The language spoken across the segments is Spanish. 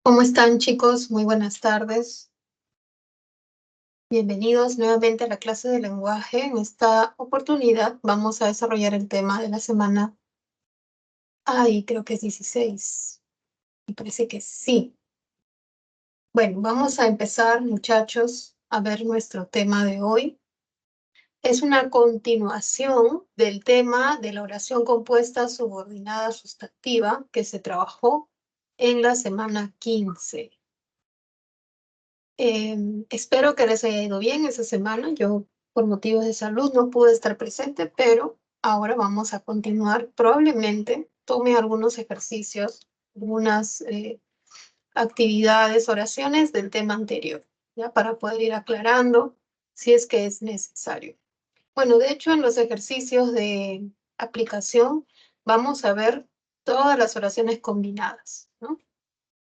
¿Cómo están, chicos? Muy buenas tardes. Bienvenidos nuevamente a la clase de lenguaje. En esta oportunidad vamos a desarrollar el tema de la semana. Creo que es 16. Me parece que sí. Bueno, vamos a empezar, muchachos, a ver nuestro tema de hoy. Es una continuación del tema de la oración compuesta subordinada sustantiva que se trabajó en la semana 15. Espero que les haya ido bien esa semana. Yo, por motivos de salud, no pude estar presente, pero ahora vamos a continuar. Probablemente tome algunos ejercicios, algunas actividades, oraciones del tema anterior, ¿ya? Para poder ir aclarando si es que es necesario. Bueno, de hecho, en los ejercicios de aplicación vamos a ver todas las oraciones combinadas, ¿no?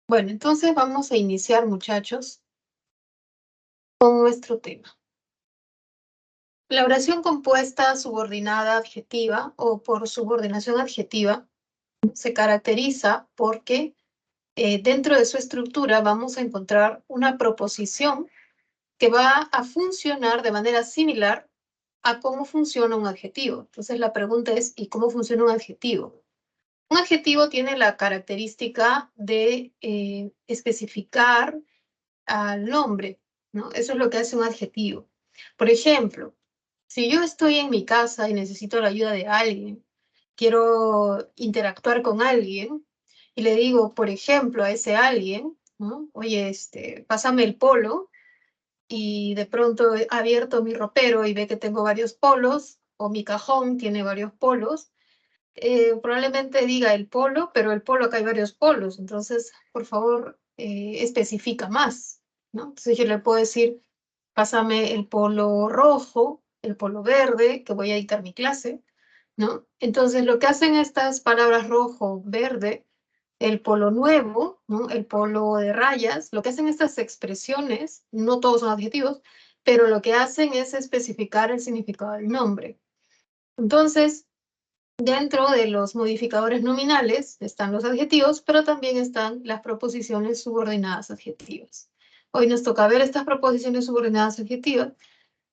Bueno, entonces vamos a iniciar, muchachos, con nuestro tema. La oración compuesta subordinada adjetiva o por subordinación adjetiva se caracteriza porque dentro de su estructura vamos a encontrar una proposición que va a funcionar de manera similar a cómo funciona un adjetivo. Entonces la pregunta es, ¿y cómo funciona un adjetivo? Un adjetivo tiene la característica de especificar al nombre, ¿no? Eso es lo que hace un adjetivo. Por ejemplo, si yo estoy en mi casa y necesito la ayuda de alguien, quiero interactuar con alguien y le digo, por ejemplo, a ese alguien, ¿no? Oye, pásame el polo, y de pronto he abierto mi ropero y ve que tengo varios polos, o mi cajón tiene varios polos, probablemente diga el polo, pero el polo acá hay varios polos, entonces, por favor, especifica más, ¿no? Entonces yo le puedo decir, pásame el polo rojo, el polo verde, que voy a dictar mi clase, ¿no? Entonces lo que hacen estas palabras rojo, verde, el polo nuevo, ¿no? El polo de rayas, lo que hacen estas expresiones, no todos son adjetivos, pero lo que hacen es especificar el significado del nombre. Entonces, dentro de los modificadores nominales están los adjetivos, pero también están las proposiciones subordinadas adjetivas. Hoy nos toca ver estas proposiciones subordinadas adjetivas.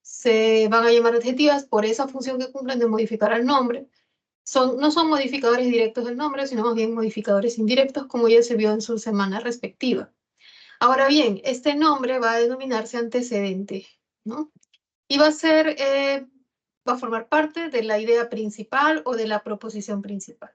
Se van a llamar adjetivas por esa función que cumplen de modificar al nombre. No son modificadores directos del nombre, sino más bien modificadores indirectos, como ya se vio en su semana respectiva. Ahora bien, este nombre va a denominarse antecedente, ¿no? Y va a formar parte de la idea principal o de la proposición principal.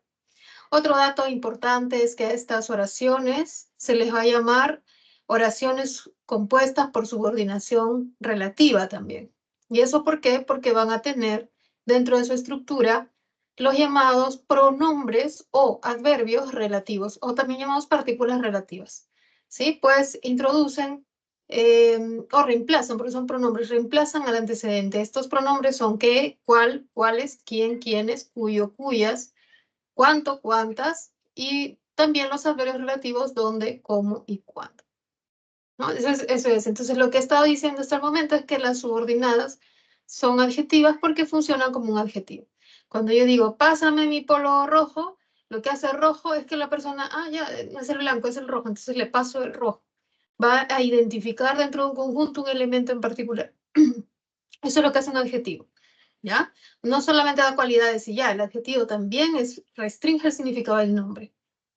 Otro dato importante es que a estas oraciones se les va a llamar oraciones compuestas por subordinación relativa también. ¿Y eso por qué? Porque van a tener dentro de su estructura los llamados pronombres o adverbios relativos, o también llamados partículas relativas. ¿Sí? Pues introducen o reemplazan, porque son pronombres, reemplazan al antecedente. Estos pronombres son qué, cuál, cuáles, quién, quiénes, cuyo, cuyas, cuánto, cuántas, y también los adverbios relativos dónde, cómo y cuándo, ¿no? Eso es. Entonces, lo que he estado diciendo hasta el momento es que las subordinadas son adjetivas porque funcionan como un adjetivo. Cuando yo digo, pásame mi polo rojo, lo que hace rojo es que la persona, ya, no es el blanco, es el rojo, entonces le paso el rojo. Va a identificar dentro de un conjunto un elemento en particular. Eso es lo que hace un adjetivo, ¿ya? No solamente da cualidades y ya, el adjetivo también restringe el significado del nombre,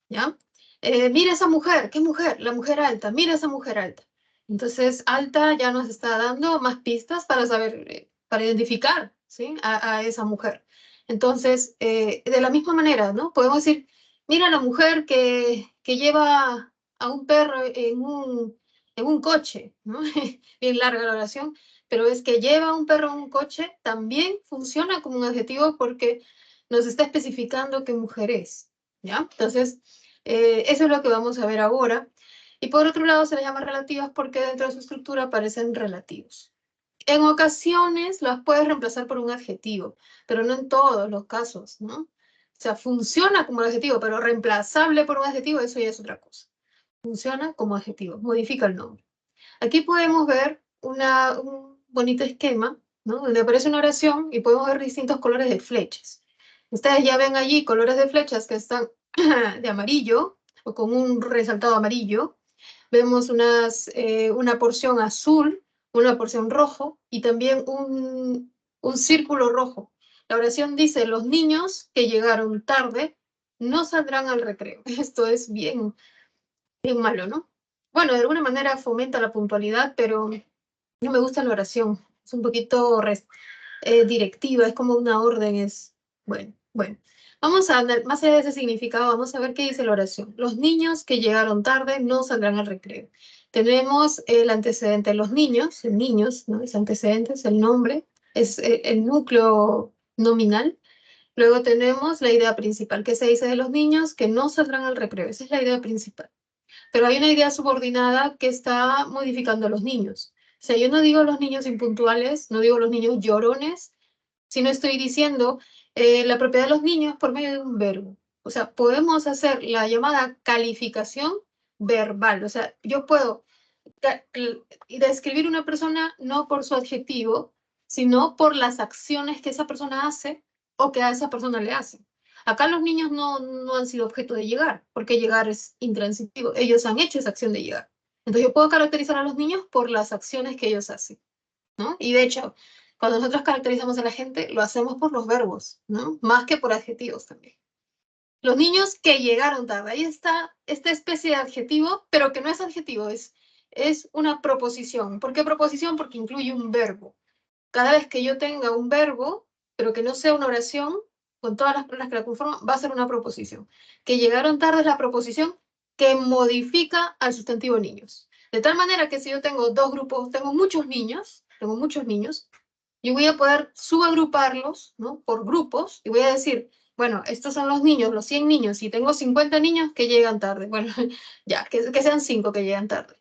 ¿ya? Mira esa mujer, ¿qué mujer? La mujer alta, mira esa mujer alta. Entonces, alta ya nos está dando más pistas para saber, para identificar, ¿sí? A esa mujer. Entonces, de la misma manera, ¿no? Podemos decir, mira la mujer que lleva a un perro en un coche, ¿no? Bien larga la oración, pero es que lleva a un perro en un coche también funciona como un adjetivo porque nos está especificando qué mujer es, ¿ya? Entonces, eso es lo que vamos a ver ahora. Y por otro lado, se les llama relativas porque dentro de su estructura aparecen relativos. En ocasiones las puedes reemplazar por un adjetivo, pero no en todos los casos, ¿no? O sea, funciona como un adjetivo, pero reemplazable por un adjetivo, eso ya es otra cosa. Funciona como adjetivo, modifica el nombre. Aquí podemos ver un bonito esquema, ¿no? Donde aparece una oración y podemos ver distintos colores de flechas. Ustedes ya ven allí colores de flechas que están de amarillo o con un resaltado amarillo. Vemos una porción azul, una porción rojo y también un círculo rojo. La oración dice, los niños que llegaron tarde no saldrán al recreo. Esto es bien, bien malo, ¿no? Bueno, de alguna manera fomenta la puntualidad, pero no me gusta la oración. Es un poquito directiva, es como una orden, es bueno, bueno. Vamos a, más allá de ese significado, vamos a ver qué dice la oración. Los niños que llegaron tarde no saldrán al recreo. Tenemos el antecedente de los niños, ¿no? Es antecedente, es el nombre, es el núcleo nominal. Luego tenemos la idea principal, que se dice de los niños que no saldrán al recreo. Esa es la idea principal. Pero hay una idea subordinada que está modificando a los niños. O sea, yo no digo los niños impuntuales, no digo los niños llorones, sino estoy diciendo la propiedad de los niños por medio de un verbo. O sea, podemos hacer la llamada calificación verbal. O sea, yo puedo describir una persona no por su adjetivo, sino por las acciones que esa persona hace o que a esa persona le hacen. Acá los niños no han sido objeto de llegar, porque llegar es intransitivo. Ellos han hecho esa acción de llegar. Entonces yo puedo caracterizar a los niños por las acciones que ellos hacen, ¿no? Y de hecho, cuando nosotros caracterizamos a la gente, lo hacemos por los verbos, ¿no? Más que por adjetivos también. Los niños que llegaron tarde. Ahí está esta especie de adjetivo, pero que no es adjetivo, es una proposición. ¿Por qué proposición? Porque incluye un verbo. Cada vez que yo tenga un verbo, pero que no sea una oración, con todas las palabras que la conforman, va a ser una proposición. Que llegaron tarde es la proposición que modifica al sustantivo niños. De tal manera que si yo tengo dos grupos, tengo muchos niños, yo voy a poder subagruparlos, ¿no? Por grupos y voy a decir, bueno, estos son los niños, los 100 niños, y tengo 50 niños que llegan tarde. Bueno, ya, que sean 5 que llegan tarde,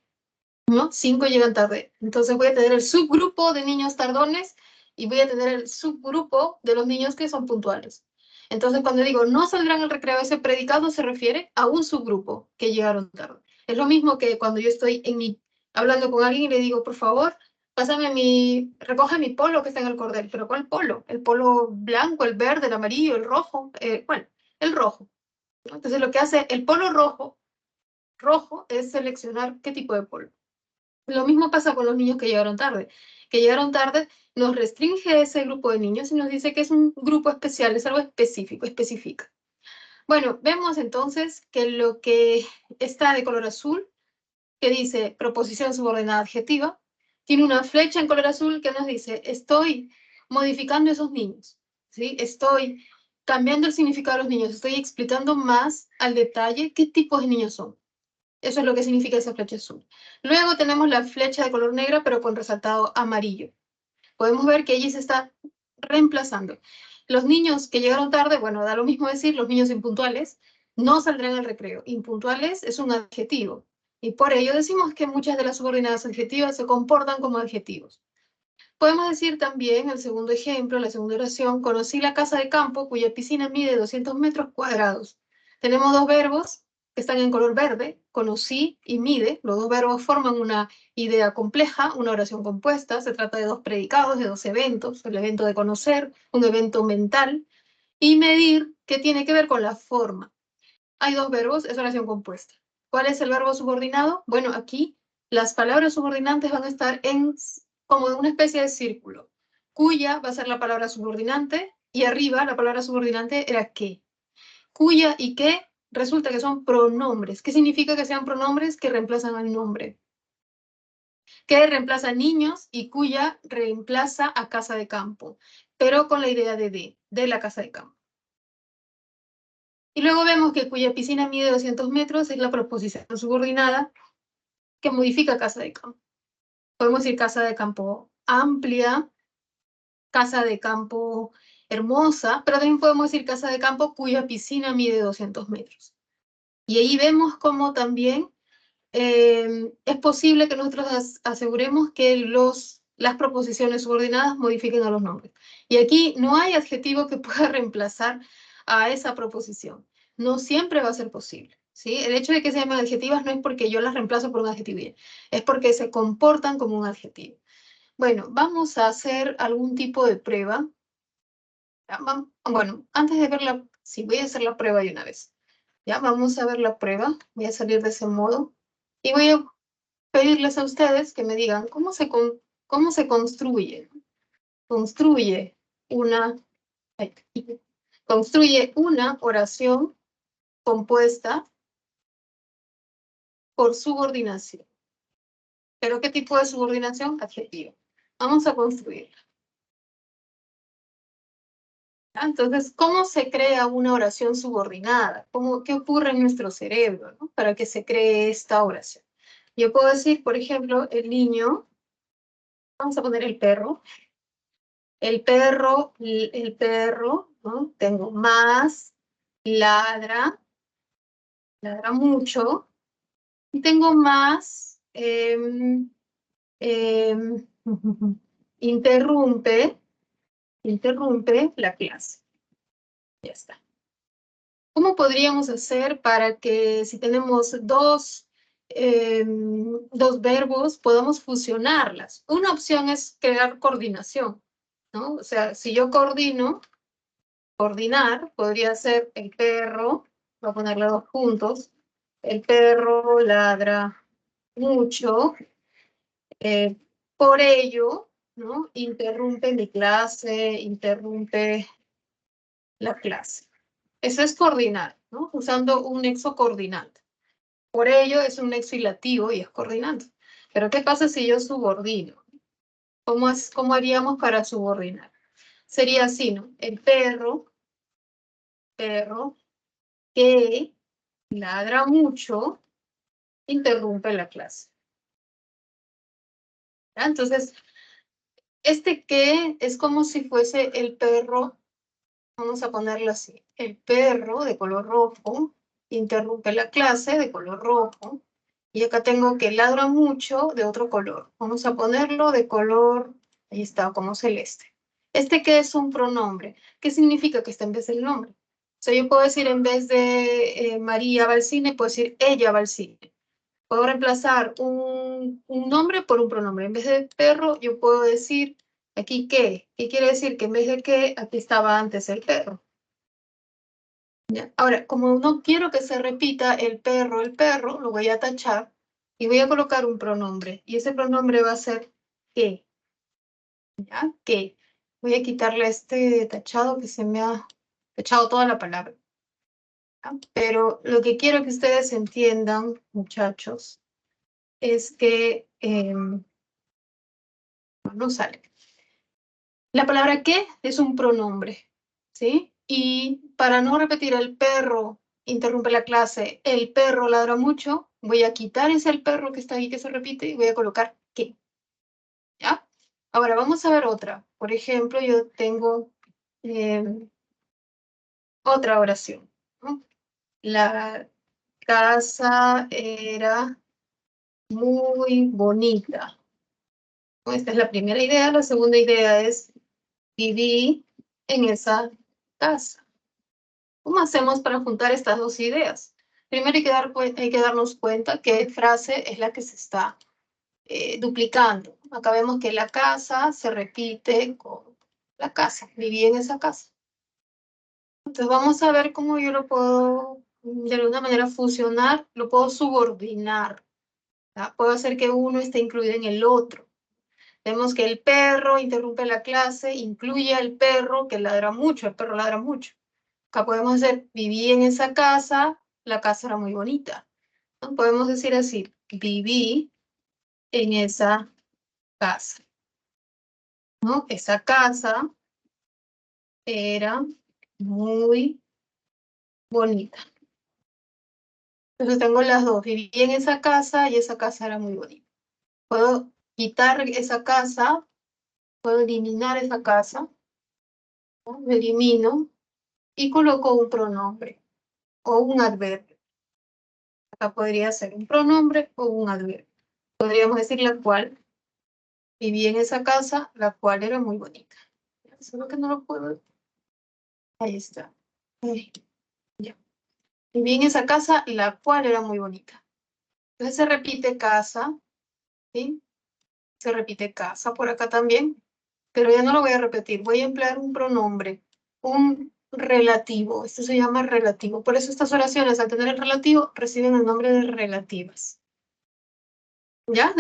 ¿no? 5 llegan tarde. Entonces voy a tener el subgrupo de niños tardones y voy a tener el subgrupo de los niños que son puntuales. Entonces, cuando digo no saldrán al recreo, ese predicado se refiere a un subgrupo que llegaron tarde. Es lo mismo que cuando yo estoy hablando con alguien y le digo, por favor, recoge mi polo que está en el cordel. ¿Pero cuál polo? ¿El polo blanco, el verde, el amarillo, el rojo? ¿Cuál? El rojo, ¿no? Entonces, lo que hace el polo rojo es seleccionar qué tipo de polo. Lo mismo pasa con los niños que llegaron tarde. Que llegaron tarde nos restringe ese grupo de niños y nos dice que es un grupo especial, es algo específico, especifica. Bueno, vemos entonces que lo que está de color azul, que dice proposición subordinada adjetiva, tiene una flecha en color azul que nos dice estoy modificando esos niños, ¿sí? Estoy cambiando el significado de los niños, estoy explicando más al detalle qué tipos de niños son. Eso es lo que significa esa flecha azul. Luego tenemos la flecha de color negra, pero con resaltado amarillo. Podemos ver que allí se está reemplazando. Los niños que llegaron tarde, bueno, da lo mismo decir, los niños impuntuales, no saldrán al recreo. Impuntuales es un adjetivo. Y por ello decimos que muchas de las subordinadas adjetivas se comportan como adjetivos. Podemos decir también, el segundo ejemplo, la segunda oración, conocí la casa de campo cuya piscina mide 200 metros cuadrados. Tenemos dos verbos que están en color verde, conocí y mide. Los dos verbos forman una idea compleja, una oración compuesta. Se trata de dos predicados, de dos eventos, el evento de conocer, un evento mental, y medir, que tiene que ver con la forma. Hay dos verbos, es oración compuesta. ¿Cuál es el verbo subordinado? Bueno, aquí las palabras subordinantes van a estar como en una especie de círculo. Cuya va a ser la palabra subordinante y arriba la palabra subordinante era que. Cuya y que resulta que son pronombres. ¿Qué significa que sean pronombres? Que reemplazan al nombre. Que reemplaza niños y cuya reemplaza a casa de campo, pero con la idea de la casa de campo. Y luego vemos que cuya piscina mide 200 metros es la proposición subordinada que modifica casa de campo. Podemos decir casa de campo amplia, casa de campo hermosa, pero también podemos decir casa de campo cuya piscina mide 200 metros. Y ahí vemos cómo también es posible que nosotros aseguremos que las proposiciones subordinadas modifiquen a los nombres. Y aquí no hay adjetivo que pueda reemplazar a esa proposición. No siempre va a ser posible, ¿sí? El hecho de que se llamen adjetivas no es porque yo las reemplazo por un adjetivo, es porque se comportan como un adjetivo. Bueno, vamos a hacer algún tipo de prueba. Bueno, antes de verla, sí, voy a hacer la prueba de una vez. Ya, vamos a ver la prueba. Voy a salir de ese modo. Y voy a pedirles a ustedes que me digan cómo se construye. Construye una, ay, construye una oración compuesta por subordinación. ¿Pero qué tipo de subordinación? Adjetivo. Vamos a construirla. Entonces, ¿cómo se crea una oración subordinada? ¿Qué ocurre en nuestro cerebro, ¿no? Para que se cree esta oración? Yo puedo decir, por ejemplo, el niño, vamos a poner el perro, ¿no? Tengo más, ladra, ladra mucho, y tengo más, interrumpe la clase. Ya está. ¿Cómo podríamos hacer para que si tenemos dos verbos, podamos fusionarlas? Una opción es crear coordinación, ¿no? O sea, si yo coordinar, podría ser el perro, voy a ponerle dos puntos, el perro ladra mucho, eh, por ello, ¿no? Interrumpe mi clase, interrumpe la clase. Eso es coordinar, ¿no? Usando un nexo coordinante. Por ello es un nexo ilativo y es coordinante. Pero ¿qué pasa si yo subordino? ¿Cómo haríamos para subordinar? Sería así, ¿no? El perro que ladra mucho, interrumpe la clase. ¿Ya? Entonces, este que es como si fuese el perro, vamos a ponerlo así, el perro de color rojo interrumpe la clase de color rojo, y acá tengo que ladra mucho de otro color. Vamos a ponerlo de color, ahí está, como celeste. Este que es un pronombre, ¿qué significa que está en vez del nombre? O sea, yo puedo decir en vez de María va al cine, puedo decir ella va al cine. Puedo reemplazar un nombre por un pronombre. En vez de perro, yo puedo decir aquí qué. ¿Qué quiere decir? Que en vez de qué, aquí estaba antes el perro. ¿Ya? Ahora, como no quiero que se repita el perro, lo voy a tachar y voy a colocar un pronombre. Y ese pronombre va a ser qué. ¿Ya? ¿Qué? Voy a quitarle este tachado que se me ha tachado toda la palabra. ¿Ya? Pero lo que quiero que ustedes entiendan, muchachos, es que no sale. La palabra qué es un pronombre, ¿sí? Y para no repetir el perro interrumpe la clase, el perro ladra mucho, voy a quitar ese el perro que está ahí que se repite y voy a colocar qué, ¿ya? Ahora vamos a ver otra. Por ejemplo, yo tengo eh, otra oración, ¿no? La casa era muy bonita. Esta es la primera idea. La segunda idea es viví en esa casa. ¿Cómo hacemos para juntar estas dos ideas? Primero hay que darnos cuenta qué frase es la que se está duplicando. Acá vemos que la casa se repite con la casa. Viví en esa casa. Entonces vamos a ver cómo yo lo puedo de alguna manera fusionar, lo puedo subordinar. ¿Ya? Puedo hacer que uno esté incluido en el otro. Vemos que el perro interrumpe la clase, incluye al perro que ladra mucho, el perro ladra mucho. Acá podemos hacer, viví en esa casa, la casa era muy bonita. ¿No? Podemos decir así, viví en esa casa. ¿No? Esa casa era muy bonita. Entonces tengo las dos, viví en esa casa y esa casa era muy bonita. Puedo quitar esa casa, puedo eliminar esa casa, ¿no? Lo elimino y coloco un pronombre o un adverbio. Acá podría ser un pronombre o un adverbio. Podríamos decir la cual viví en esa casa, la cual era muy bonita. Solo que no lo puedo. Ahí está. Ahí, ya. Viví en esa casa, la cual era muy bonita. Entonces se repite casa, ¿sí? Se repite casa por acá también, pero ya no lo voy a repetir. Voy a emplear un pronombre, un relativo. Esto se llama relativo. Por eso estas oraciones, al tener el relativo, reciben el nombre de relativas. ¿Ya?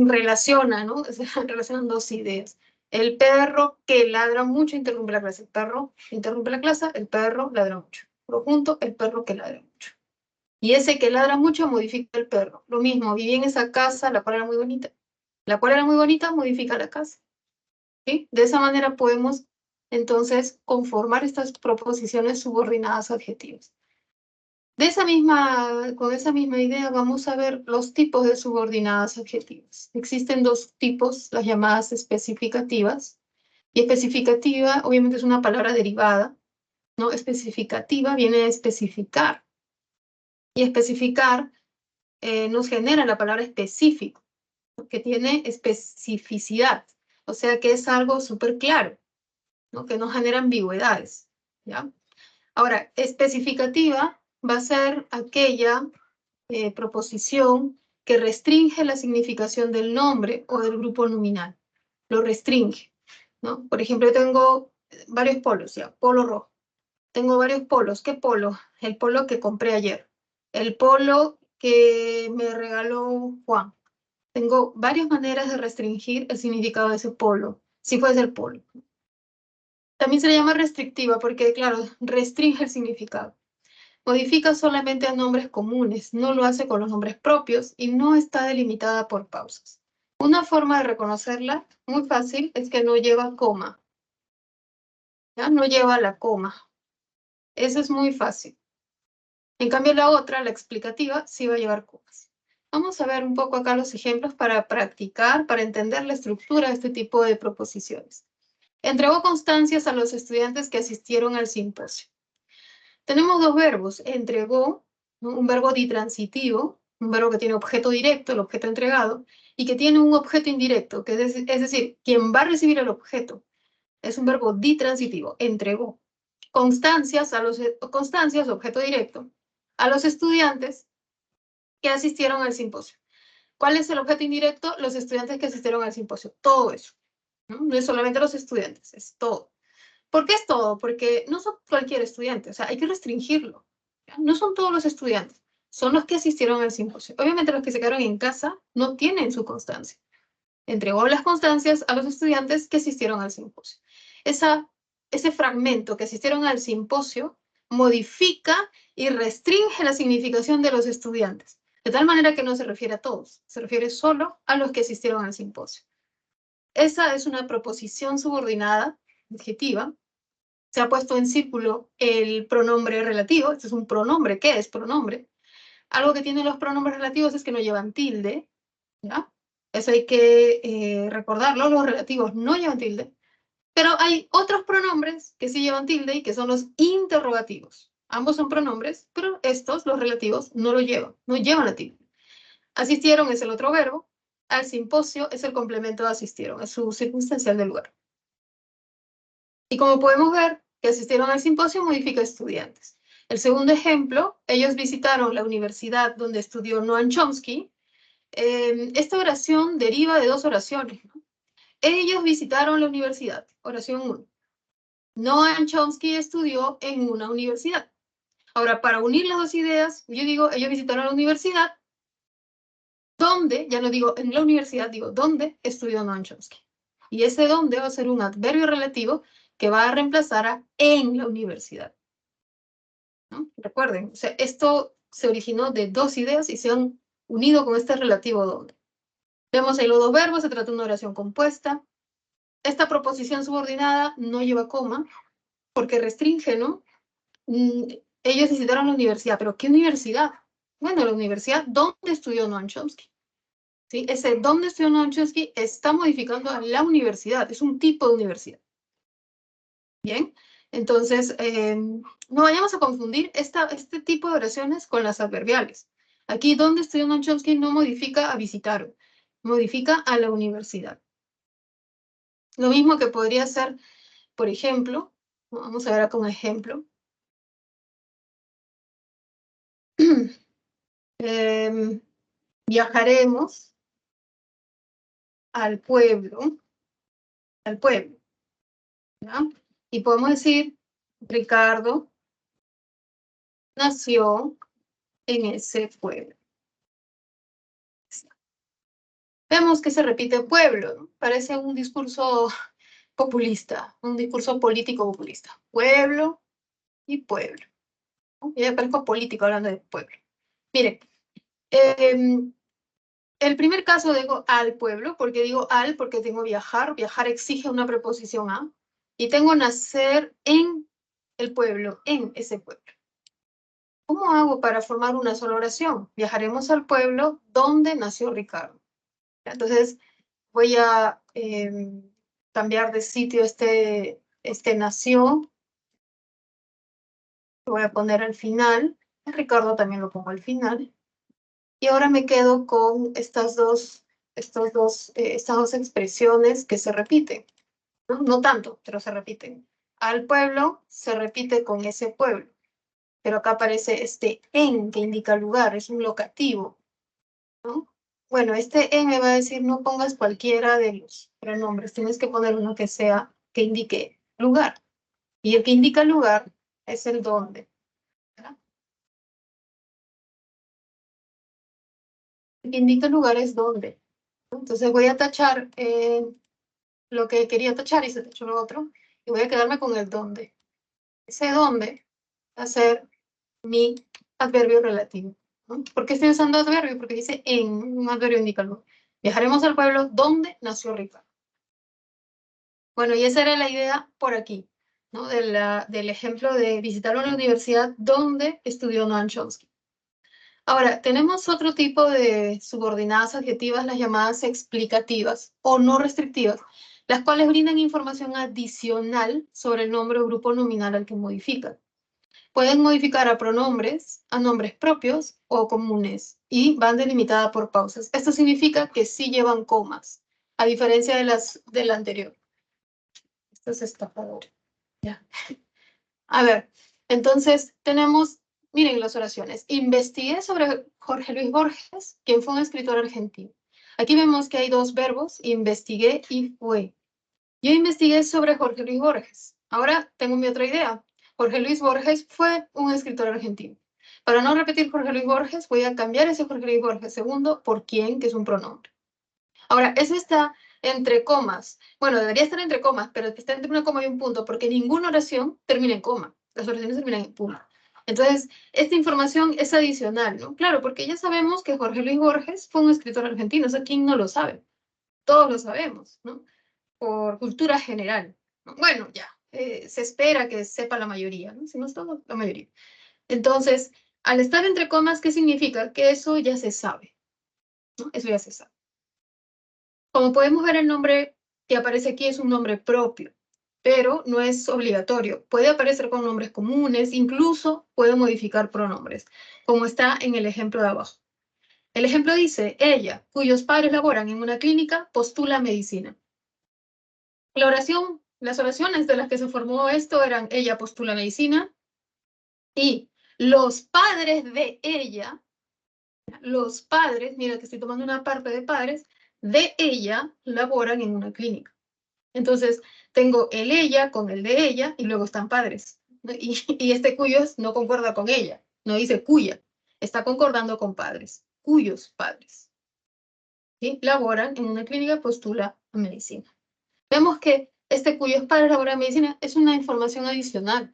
Relaciona, ¿no? Relacionan dos ideas. El perro que ladra mucho interrumpe la clase. El perro interrumpe la clase, el perro ladra mucho. Por junto, el perro que ladra mucho. Y ese que ladra mucho modifica el perro. Lo mismo, viví en esa casa, la cual era muy bonita. La cual era muy bonita, modifica la casa. ¿Sí? De esa manera podemos entonces conformar estas proposiciones subordinadas adjetivas. Con esa misma idea vamos a ver los tipos de subordinadas adjetivas. Existen dos tipos, las llamadas especificativas. Y especificativa, obviamente, es una palabra derivada, ¿no? Especificativa viene de especificar. Y especificar nos genera la palabra específico, que tiene especificidad. O sea que es algo súper claro, ¿no? Que no genera ambigüedades, ¿ya? Ahora, especificativa va a ser aquella proposición que restringe la significación del nombre o del grupo nominal. Lo restringe, ¿no? Por ejemplo, yo tengo varios polos, ya, polo rojo. Tengo varios polos. ¿Qué polo? El polo que compré ayer. El polo que me regaló Juan. Tengo varias maneras de restringir el significado de ese polo, si fuese el polo. También se le llama restrictiva porque, claro, restringe el significado. Modifica solamente a nombres comunes, no lo hace con los nombres propios y no está delimitada por pausas. Una forma de reconocerla, muy fácil, es que no lleva coma. ¿Ya? No lleva la coma. Eso es muy fácil. En cambio, la otra, la explicativa, sí va a llevar comas. Vamos a ver un poco acá los ejemplos para practicar, para entender la estructura de este tipo de proposiciones. Entregó constancias a los estudiantes que asistieron al simposio. Tenemos dos verbos, entregó, ¿no? Un verbo ditransitivo, un verbo que tiene objeto directo, el objeto entregado, y que tiene un objeto indirecto, que es decir, quien va a recibir el objeto. Es un verbo ditransitivo, entregó. Constancias, objeto directo, a los estudiantes que asistieron al simposio. ¿Cuál es el objeto indirecto? Los estudiantes que asistieron al simposio. Todo eso. No es solamente los estudiantes, es todo. ¿Por qué es todo? Porque no son cualquier estudiante, o sea, hay que restringirlo. ¿Ya? No son todos los estudiantes, son los que asistieron al simposio. Obviamente los que se quedaron en casa no tienen su constancia. Entregó las constancias a los estudiantes que asistieron al simposio. Ese fragmento que asistieron al simposio modifica y restringe la significación de los estudiantes, de tal manera que no se refiere a todos, se refiere solo a los que asistieron al simposio. Esa es una proposición subordinada, adjetiva. Se ha puesto en círculo el pronombre relativo. Este es un pronombre. ¿Qué es pronombre? Algo que tienen los pronombres relativos es que no llevan tilde, ¿ya? Eso hay que recordarlo, los relativos no llevan tilde, pero hay otros pronombres que sí llevan tilde y que son los interrogativos. Ambos son pronombres, pero estos, los relativos, no lo llevan, no llevan la tilde. Asistieron es el otro verbo, al simposio es el complemento de asistieron, es su circunstancial del lugar. Y como podemos ver, que asistieron al simposio modifica estudiantes. El segundo ejemplo, ellos visitaron la universidad donde estudió Noam Chomsky. Esta oración deriva de dos oraciones, ¿no? Ellos visitaron la universidad, oración 1. Noam Chomsky estudió en una universidad. Ahora, para unir las dos ideas, yo digo, ellos visitaron la universidad, donde, ya no digo en la universidad, digo, ¿dónde estudió Noam Chomsky? Y ese dónde va a ser un adverbio relativo que va a reemplazar a en la universidad, ¿no? Recuerden, o sea, esto se originó de dos ideas y se han unido con este relativo donde. Vemos ahí los dos verbos, se trata de una oración compuesta. Esta proposición subordinada no lleva coma, porque restringe, ¿no? Ellos visitaron la universidad, pero ¿qué universidad? Bueno, la universidad donde estudió Noam Chomsky. ¿Sí? Ese donde estudió Noam Chomsky está modificando a la universidad, es un tipo de universidad. Bien, entonces no vayamos a confundir este tipo de oraciones con las adverbiales. Aquí donde estudió Noam Chomsky no modifica a visitar, modifica a la universidad. Lo mismo que podría ser, por ejemplo, vamos a ver acá un ejemplo. Viajaremos al pueblo, ¿ya? Y podemos decir, Ricardo nació en ese pueblo. Vemos que se repite pueblo, ¿no? Parece un discurso populista, un discurso político populista. Pueblo y pueblo, ¿no? Yo ya parezco político hablando de pueblo. Miren, el primer caso digo al pueblo, porque digo al porque tengo viajar. Viajar exige una preposición a. Y tengo nacer en el pueblo, en ese pueblo. ¿Cómo hago para formar una sola oración? Viajaremos al pueblo donde nació Ricardo. Entonces voy a cambiar de sitio este nació. Lo voy a poner al final. Ricardo también lo pongo al final. Y ahora me quedo con estas dos expresiones que se repiten. ¿No? No tanto, pero se repiten. Al pueblo se repite con ese pueblo. Pero acá aparece este en que indica lugar, es un locativo, ¿no? Bueno, este en me va a decir no pongas cualquiera de los pronombres, tienes que poner uno que indique lugar. Y el que indica lugar es el dónde, ¿verdad? El que indica lugar es dónde. Entonces voy a tachar lo que quería tachar y se tachó lo otro. Y voy a quedarme con el dónde. Ese dónde va a ser mi adverbio relativo, ¿no? ¿Por qué estoy usando adverbio? Porque dice en, un adverbio indica algo. Viajaremos al pueblo donde nació Ricardo. Bueno, y esa era la idea por aquí, ¿no? Del ejemplo de visitar una universidad donde estudió Noam Chomsky. Ahora, tenemos otro tipo de subordinadas adjetivas, las llamadas explicativas o no restrictivas, las cuales brindan información adicional sobre el nombre o grupo nominal al que modifican. Pueden modificar a pronombres, a nombres propios o comunes y van delimitadas por pausas. Esto significa que sí llevan comas, a diferencia de la anterior. Esto es estafador. Ya. A ver, entonces tenemos, miren las oraciones. Investigué sobre Jorge Luis Borges, quien fue un escritor argentino. Aquí vemos que hay dos verbos, investigué y fue. Yo investigué sobre Jorge Luis Borges. Ahora tengo mi otra idea. Jorge Luis Borges fue un escritor argentino. Para no repetir Jorge Luis Borges, voy a cambiar ese Jorge Luis Borges segundo por quién, que es un pronombre. Ahora, eso está entre comas. Bueno, debería estar entre comas, pero está entre una coma y un punto, porque ninguna oración termina en coma. Las oraciones terminan en punto. Entonces, esta información es adicional, ¿no? Claro, porque ya sabemos que Jorge Luis Borges fue un escritor argentino. O sea, ¿quién no lo sabe? Todos lo sabemos, ¿no? Por cultura general. Bueno, ya, se espera que sepa la mayoría, ¿no? Si no es todo, la mayoría. Entonces, al estar entre comas, ¿qué significa? Que eso ya se sabe, ¿no? Eso ya se sabe. Como podemos ver, el nombre que aparece aquí es un nombre propio, pero no es obligatorio. Puede aparecer con nombres comunes, incluso puede modificar pronombres, como está en el ejemplo de abajo. El ejemplo dice, ella, cuyos padres laboran en una clínica, postula medicina. La oración, las oraciones de las que se formó esto eran ella postula medicina y los padres de ella, los padres, mira que estoy tomando una parte de padres, de ella laboran en una clínica. Entonces, tengo el ella con el de ella y luego están padres. Y este cuyos no concuerda con ella, no dice cuya, está concordando con padres, cuyos padres. ¿Sí? Laboran en una clínica, postula a medicina. Vemos que este cuyos padres laboran medicina es una información adicional.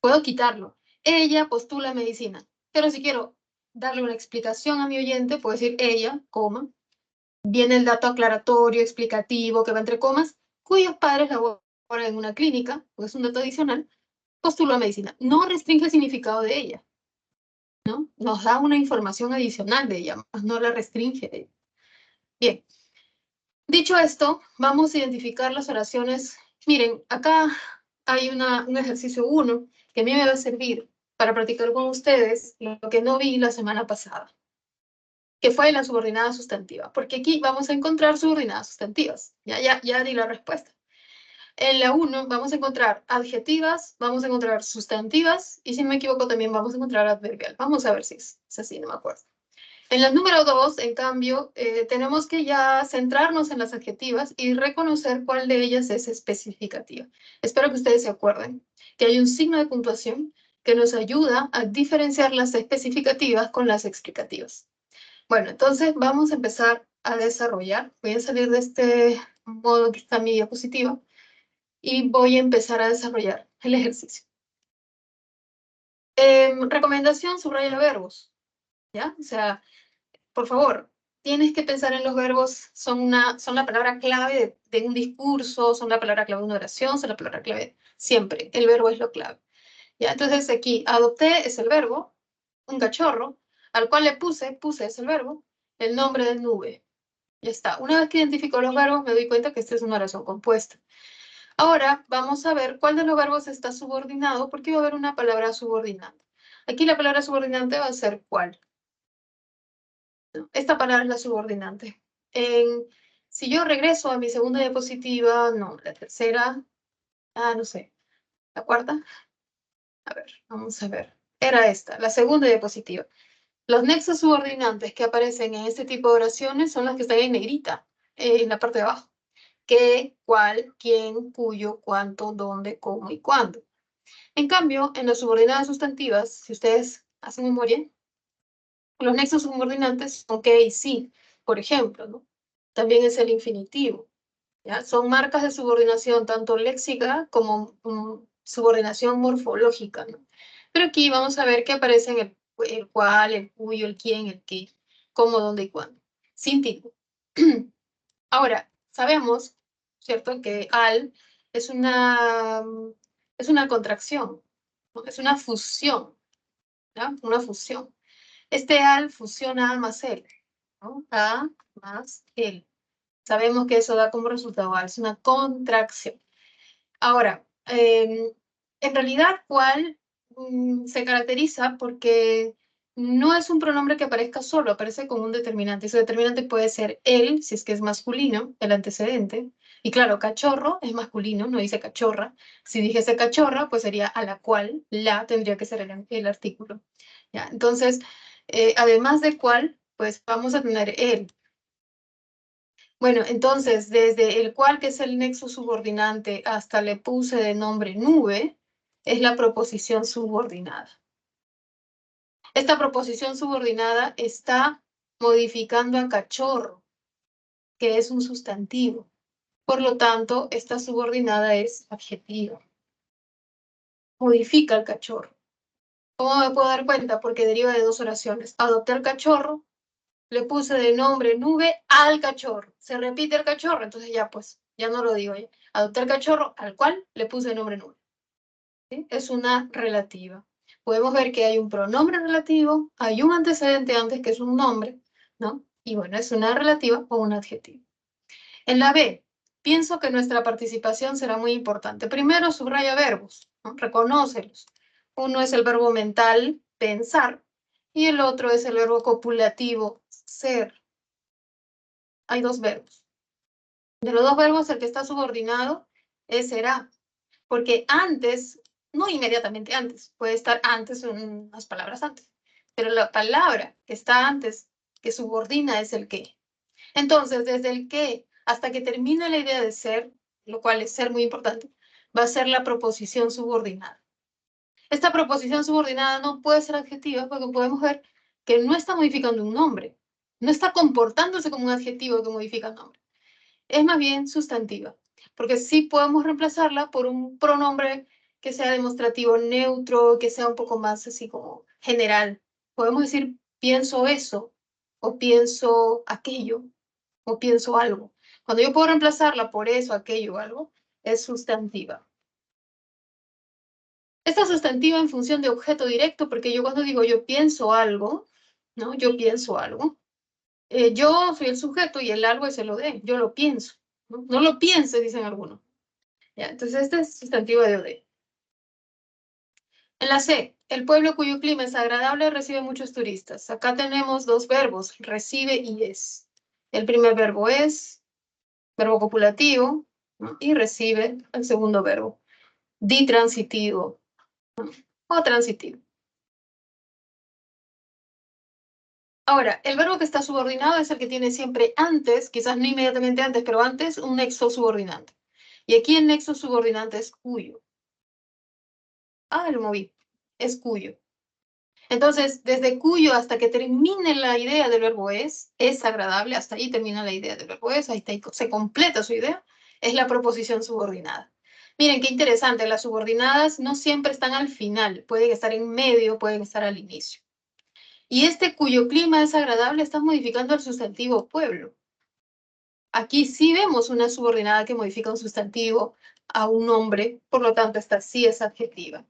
Puedo quitarlo. Ella postula medicina. Pero si quiero darle una explicación a mi oyente, puedo decir ella, coma. Viene el dato aclaratorio, explicativo, que va entre comas, cuyos padres laboran en una clínica, pues es un dato adicional, postula medicina. No restringe el significado de ella, ¿no? Nos da una información adicional de ella, no la restringe de ella. Bien. Dicho esto, vamos a identificar las oraciones. Miren, acá hay un ejercicio 1 que a mí me va a servir para practicar con ustedes lo que no vi la semana pasada, que fue la subordinada sustantiva, porque aquí vamos a encontrar subordinadas sustantivas. Ya di la respuesta. En la 1 vamos a encontrar adjetivas, vamos a encontrar sustantivas y si no me equivoco también vamos a encontrar adverbial. Vamos a ver si es así, no me acuerdo. En la número 2, en cambio, tenemos que ya centrarnos en las adjetivas y reconocer cuál de ellas es especificativa. Espero que ustedes se acuerden que hay un signo de puntuación que nos ayuda a diferenciar las especificativas con las explicativas. Bueno, entonces vamos a empezar a desarrollar. Voy a salir de este modo que está mi diapositiva y voy a empezar a desarrollar el ejercicio. Recomendación, subraya verbos, ¿ya? O sea, por favor, tienes que pensar en los verbos, son la palabra clave de un discurso, son la palabra clave de una oración, son la palabra clave siempre. El verbo es lo clave. ¿Ya? Entonces aquí, adopté es el verbo, un cachorro, al cual le puse es el verbo, el nombre de nube. Ya está. Una vez que identifico los verbos, me doy cuenta que esta es una oración compuesta. Ahora vamos a ver cuál de los verbos está subordinado, porque va a haber una palabra subordinante. Aquí la palabra subordinante va a ser cuál. Esta palabra es la subordinante. Si yo regreso a mi segunda diapositiva, no, la tercera, no sé, la cuarta. A ver, vamos a ver. Era esta, la segunda diapositiva. Los nexos subordinantes que aparecen en este tipo de oraciones son los que están en negrita, en la parte de abajo. Qué, cuál, quién, cuyo, cuánto, dónde, cómo y cuándo. En cambio, en las subordinadas sustantivas, si ustedes hacen memoria, los nexos subordinantes son que y sí, por ejemplo, ¿no? También es el infinitivo, ¿ya? Son marcas de subordinación tanto léxica como subordinación morfológica, ¿no? Pero aquí vamos a ver que aparecen el cual, el cuyo, el quién, el qué, cómo, dónde y cuándo, sin tipo. Ahora, sabemos, ¿cierto?, que al es una contracción, ¿no? Es una fusión, ¿ya? Una fusión. Este al fusiona A más L, ¿no? A más L. Sabemos que eso da como resultado al, es una contracción. Ahora, en realidad, ¿cuál se caracteriza? Porque no es un pronombre que aparezca solo, aparece como un determinante. Ese determinante puede ser él, si es que es masculino, el antecedente. Y claro, cachorro es masculino, no dice cachorra. Si dijese cachorra, pues sería a la cual, la tendría que ser el artículo. ¿Ya? Entonces, además de cual, pues vamos a tener él. Bueno, entonces, desde el cual, que es el nexo subordinante, hasta le puse de nombre nube, es la proposición subordinada. Esta proposición subordinada está modificando a cachorro, que es un sustantivo. Por lo tanto, esta subordinada es adjetiva. Modifica al cachorro. ¿Cómo me puedo dar cuenta? Porque deriva de dos oraciones. Adopté al cachorro, le puse de nombre nube al cachorro. Se repite el cachorro, entonces ya pues, ya no lo digo. ¿Ya? Adopté al cachorro al cual le puse de nombre nube. ¿Sí? Es una relativa. Podemos ver que hay un pronombre relativo, hay un antecedente antes que es un nombre, ¿no? Y bueno, es una relativa o un adjetivo. En la B, pienso que nuestra participación será muy importante. Primero, subraya verbos, ¿no? Reconócelos. Uno es el verbo mental, pensar, y el otro es el verbo copulativo, ser. Hay dos verbos. De los dos verbos, el que está subordinado es será, porque antes, no inmediatamente antes, puede estar antes unas palabras antes, pero la palabra que está antes, que subordina, es el que. Entonces, desde el que hasta que termine la idea de ser, lo cual es ser muy importante, va a ser la proposición subordinada. Esta proposición subordinada no puede ser adjetiva porque podemos ver que no está modificando un nombre, no está comportándose como un adjetivo que modifica el nombre. Es más bien sustantiva, porque sí podemos reemplazarla por un pronombre que sea demostrativo neutro, que sea un poco más así como general. Podemos decir pienso eso, o pienso aquello, o pienso algo. Cuando yo puedo reemplazarla por eso, aquello o algo, es sustantiva. Esta sustantiva en función de objeto directo, porque yo cuando digo yo pienso algo, ¿no? Yo pienso algo. Yo soy el sujeto y el algo es el OD. Yo lo pienso. No, no lo pienses, dicen algunos. ¿Ya? Entonces, este es sustantivo de OD. En la C, el pueblo cuyo clima es agradable recibe muchos turistas. Acá tenemos dos verbos, recibe y es. El primer verbo es, verbo copulativo, ¿no? Y recibe el segundo verbo, ditransitivo, ¿no? O transitivo. Ahora, el verbo que está subordinado es el que tiene siempre antes, quizás no inmediatamente antes, pero antes, un nexo subordinante. Y aquí el nexo subordinante es cuyo. Lo moví. Es cuyo. Entonces, desde cuyo hasta que termine la idea del verbo es agradable, hasta ahí termina la idea del verbo es, ahí está, se completa su idea, es la proposición subordinada. Miren qué interesante, las subordinadas no siempre están al final, pueden estar en medio, pueden estar al inicio. Y este cuyo clima es agradable está modificando el sustantivo pueblo. Aquí sí vemos una subordinada que modifica un sustantivo a un nombre, por lo tanto esta sí es adjetiva.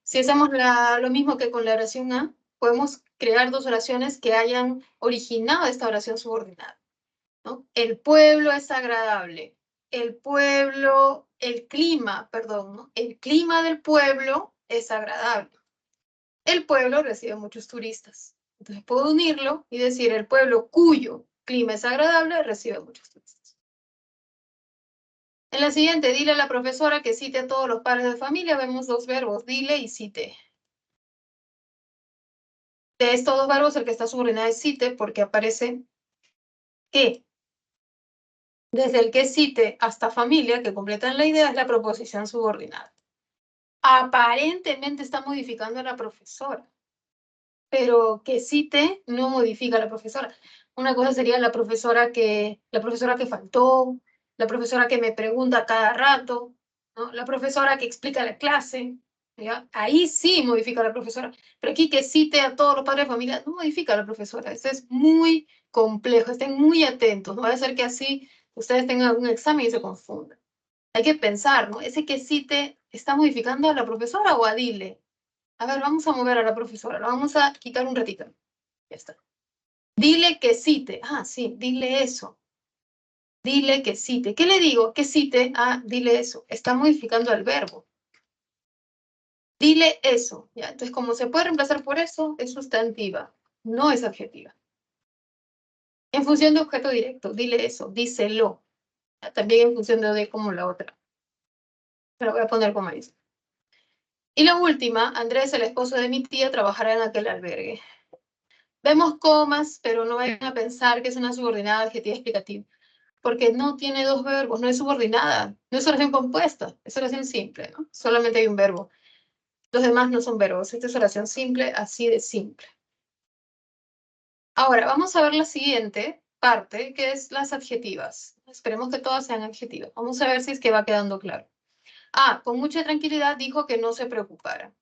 Si hacemos lo mismo que con la oración A, podemos crear dos oraciones que hayan originado esta oración subordinada, ¿no? El pueblo es agradable. El pueblo, el clima, perdón, ¿no? El clima del pueblo es agradable. El pueblo recibe muchos turistas. Entonces puedo unirlo y decir el pueblo cuyo clima es agradable recibe muchos turistas. En la siguiente, dile a la profesora que cite a todos los padres de familia. Vemos dos verbos, dile y cite. De estos dos verbos, el que está subordinado es cite porque aparece que. Desde el que cite hasta familia, que completan la idea, es la proposición subordinada. Aparentemente está modificando a la profesora, pero que cite no modifica a la profesora. Una cosa sería la profesora que faltó, la profesora que me pregunta cada rato, ¿no? La profesora que explica la clase, ¿ya? Ahí sí modifica a la profesora, pero aquí que cite a todos los padres de familia no modifica a la profesora. Esto es muy complejo, estén muy atentos, no va a ser que así ustedes tengan un examen y se confundan. Hay que pensar, ¿no? Ese que cite está modificando a la profesora o a Dile. A ver, vamos a mover a la profesora, la vamos a quitar un ratito. Ya está. Dile que cite. Ah, sí, dile eso. Dile que cite. ¿Qué le digo? Que cite. Ah, dile eso. Está modificando el verbo. Dile eso. ¿Ya? Entonces, como se puede reemplazar por eso, es sustantiva, no es adjetiva. En función de objeto directo, dile eso, díselo. ¿Ya? También en función de como la otra. Pero voy a poner como dice. Y la última, Andrés, el esposo de mi tía, trabajará en aquel albergue. Vemos comas, pero no vayan a pensar que es una subordinada adjetiva explicativa, porque no tiene dos verbos, no es subordinada, no es oración compuesta, es oración simple, ¿no? Solamente hay un verbo. Los demás no son verbos, esta es oración simple, así de simple. Ahora, vamos a ver la siguiente parte, que es las adjetivas. Esperemos que todas sean adjetivas. Vamos a ver si es que va quedando claro. Ah, con mucha tranquilidad dijo que no se preocupara.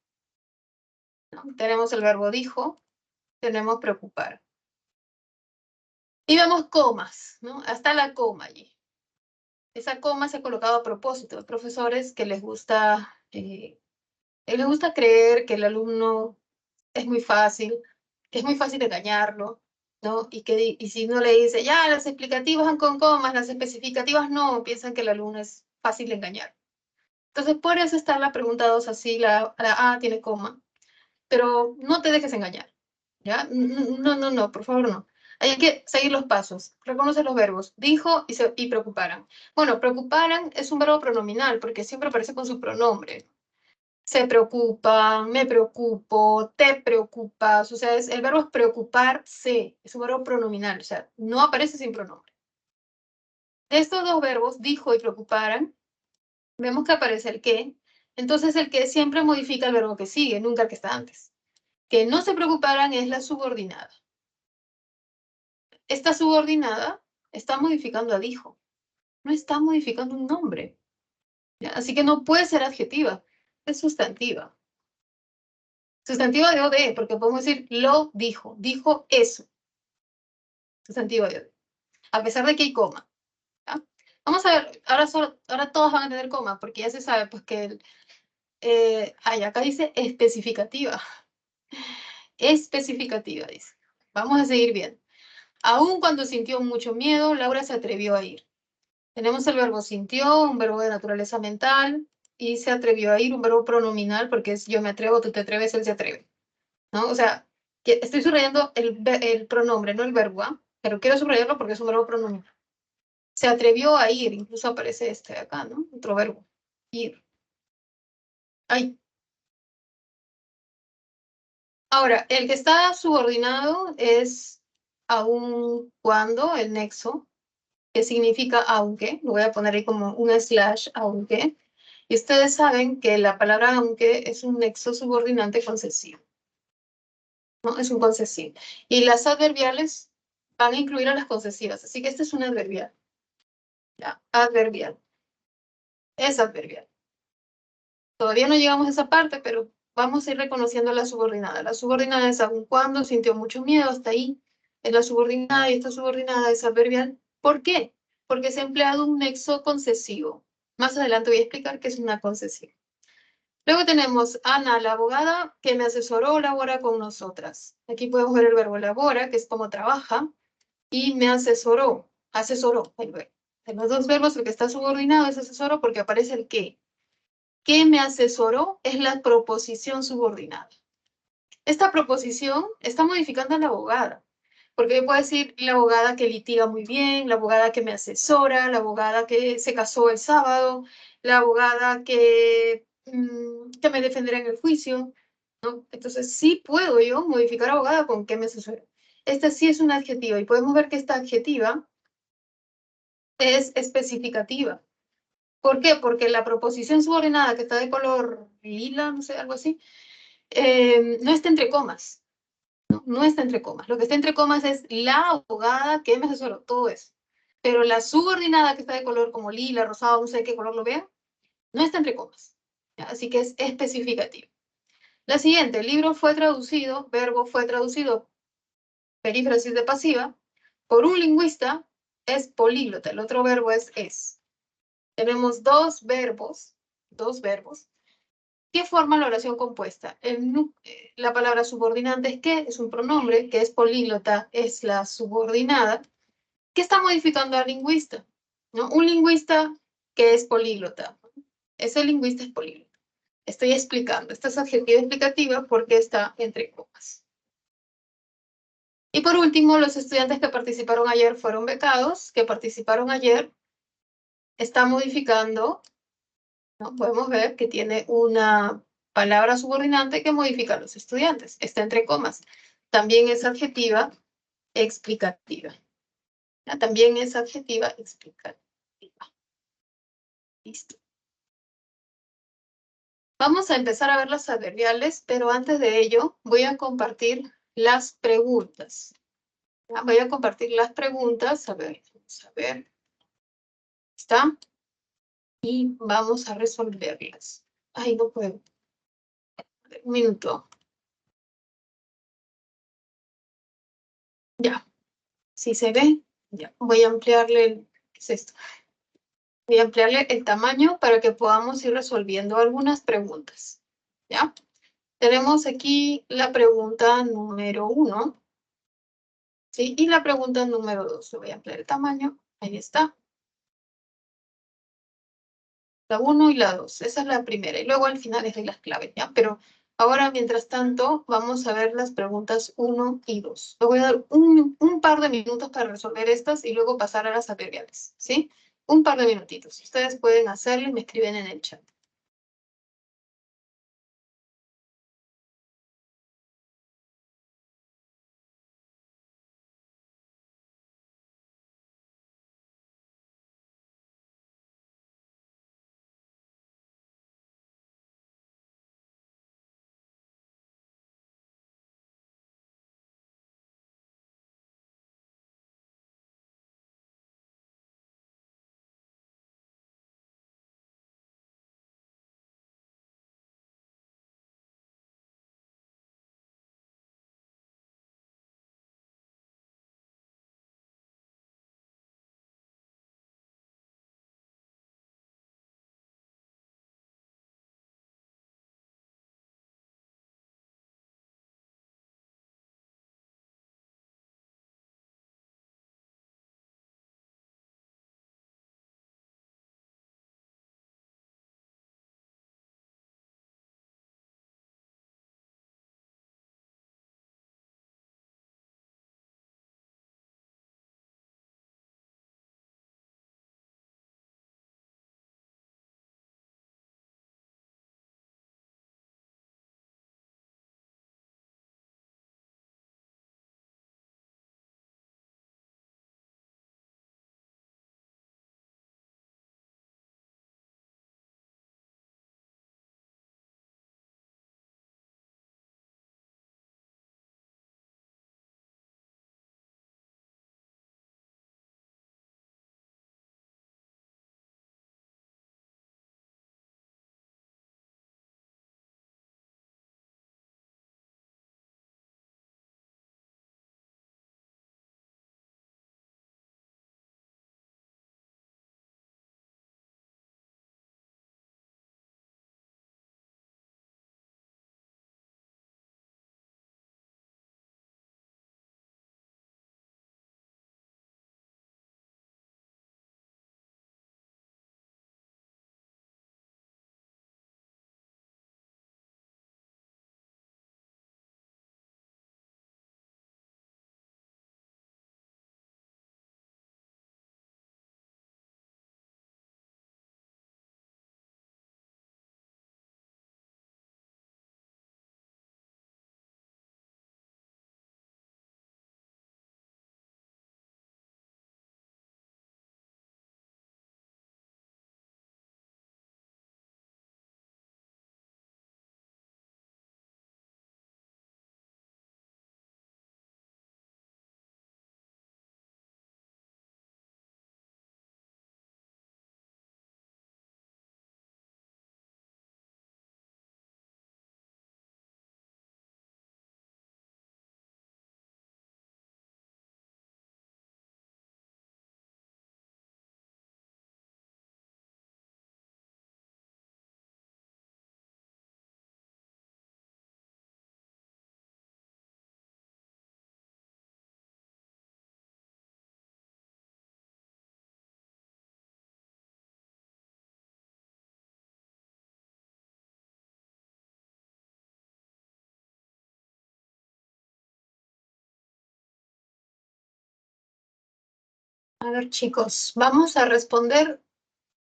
¿No? Tenemos el verbo dijo, tenemos preocupar. Y vemos comas, ¿no? Hasta la coma allí. Esa coma se ha colocado a propósito. Hay profesores que les gusta creer que el alumno es muy fácil engañarlo, ¿no? Y si uno le dice, ya, las explicativas van con comas, las especificativas no, piensan que el alumno es fácil de engañar. Entonces, por eso está la pregunta 2 así, la A tiene coma, pero no te dejes engañar, ¿ya? No, por favor, no. Hay que seguir los pasos. Reconoce los verbos. Dijo y preocuparan. Bueno, preocuparan es un verbo pronominal porque siempre aparece con su pronombre. Se preocupan, me preocupo, te preocupas. O sea, el verbo es preocuparse. Es un verbo pronominal. O sea, no aparece sin pronombre. De estos dos verbos, dijo y preocuparan, vemos que aparece el que. Entonces, el que siempre modifica el verbo que sigue, nunca el que está antes. Que no se preocuparan es la subordinada. Esta subordinada está modificando a dijo, no está modificando un nombre, ¿ya? Así que no puede ser adjetiva, es sustantiva. Sustantiva de OD, porque podemos decir lo dijo eso. Sustantiva de OD, a pesar de que hay coma. ¿Ya? Vamos a ver, ahora todos van a tener coma, porque ya se sabe pues que acá dice especificativa. Especificativa, dice. Vamos a seguir bien. Aún cuando sintió mucho miedo, Laura se atrevió a ir. Tenemos el verbo sintió, un verbo de naturaleza mental, y se atrevió a ir, un verbo pronominal, porque es yo me atrevo, tú te atreves, él se atreve. ¿No? O sea, que estoy subrayando el pronombre, no el verbo, ¿ah? Pero quiero subrayarlo porque es un verbo pronominal. Se atrevió a ir, incluso aparece este de acá, ¿no? Otro verbo, ir. Ay. Ahora, el que está subordinado es aun cuando, el nexo, que significa aunque, lo voy a poner ahí como un slash, aunque, y ustedes saben que la palabra aunque es un nexo subordinante concesivo. ¿no? Es un concesivo. Y las adverbiales van a incluir a las concesivas. Así que este es un adverbial. ¿Ya? Adverbial. Es adverbial. Todavía no llegamos a esa parte, pero vamos a ir reconociendo la subordinada. La subordinada es aun cuando sintió mucho miedo, hasta ahí es la subordinada y esta subordinada es adverbial. ¿Por qué? Porque se ha empleado un nexo concesivo. Más adelante voy a explicar qué es una concesiva. Luego tenemos Ana, la abogada, que me asesoró, labora con nosotras. Aquí podemos ver el verbo labora, que es como trabaja, y me asesoró, asesoró el verbo. En los dos verbos, el que está subordinado es asesoró porque aparece el qué. ¿Qué me asesoró? Es la proposición subordinada. Esta proposición está modificando a la abogada, porque yo puedo decir la abogada que litiga muy bien, la abogada que me asesora, la abogada que se casó el sábado, la abogada que me defenderá en el juicio, ¿no? Entonces sí puedo yo modificar abogada con que me asesora. Esta sí es una adjetiva y podemos ver que esta adjetiva es especificativa. ¿Por qué? Porque la proposición subordinada que está de color lila, no sé, algo así, no está entre comas. No está entre comas. Lo que está entre comas es la abogada que me asesoró, todo eso. Pero la subordinada que está de color como lila, rosado, no sé qué color lo vean, no está entre comas. ¿Ya? Así que es especificativo. La siguiente, el libro fue traducido, verbo fue traducido, perífrasis de pasiva, por un lingüista, es políglota. El otro verbo es. Tenemos dos verbos que forman la oración compuesta. La palabra subordinante es que es un pronombre, que es políglota, es la subordinada, que está modificando al lingüista, ¿no? Un lingüista que es políglota. Ese lingüista es políglota. Estoy explicando. Esta es adjetiva explicativa porque está entre comas. Y por último, los estudiantes que participaron ayer fueron becados, que participaron ayer, está modificando, ¿no? Podemos ver que tiene una palabra subordinante que modifica a los estudiantes. Está entre comas. También es adjetiva explicativa. ¿Ya? También es adjetiva explicativa. Listo. Vamos a empezar a ver las adverbiales, pero antes de ello voy a compartir las preguntas. ¿Ya? Voy a compartir las preguntas. A ver, vamos a ver. ¿Está? Y vamos a resolverlas. Ay, no puedo. Un minuto. Ya. Si se ve, ya. Voy a ampliarle ¿qué es esto? Voy a ampliarle el tamaño para que podamos ir resolviendo algunas preguntas. ¿Ya? Tenemos aquí la pregunta número 1. ¿Sí? Y la pregunta número 2. Le voy a ampliar el tamaño. Ahí está. La 1 y la 2. Esa es la primera. Y luego al final les doy las claves, ¿ya? Pero ahora, mientras tanto, vamos a ver las preguntas 1 y 2. Les voy a dar un par de minutos para resolver estas y luego pasar a las adverbiales, ¿sí? Un par de minutitos. Ustedes pueden hacerlo y me escriben en el chat. A ver, chicos, vamos a responder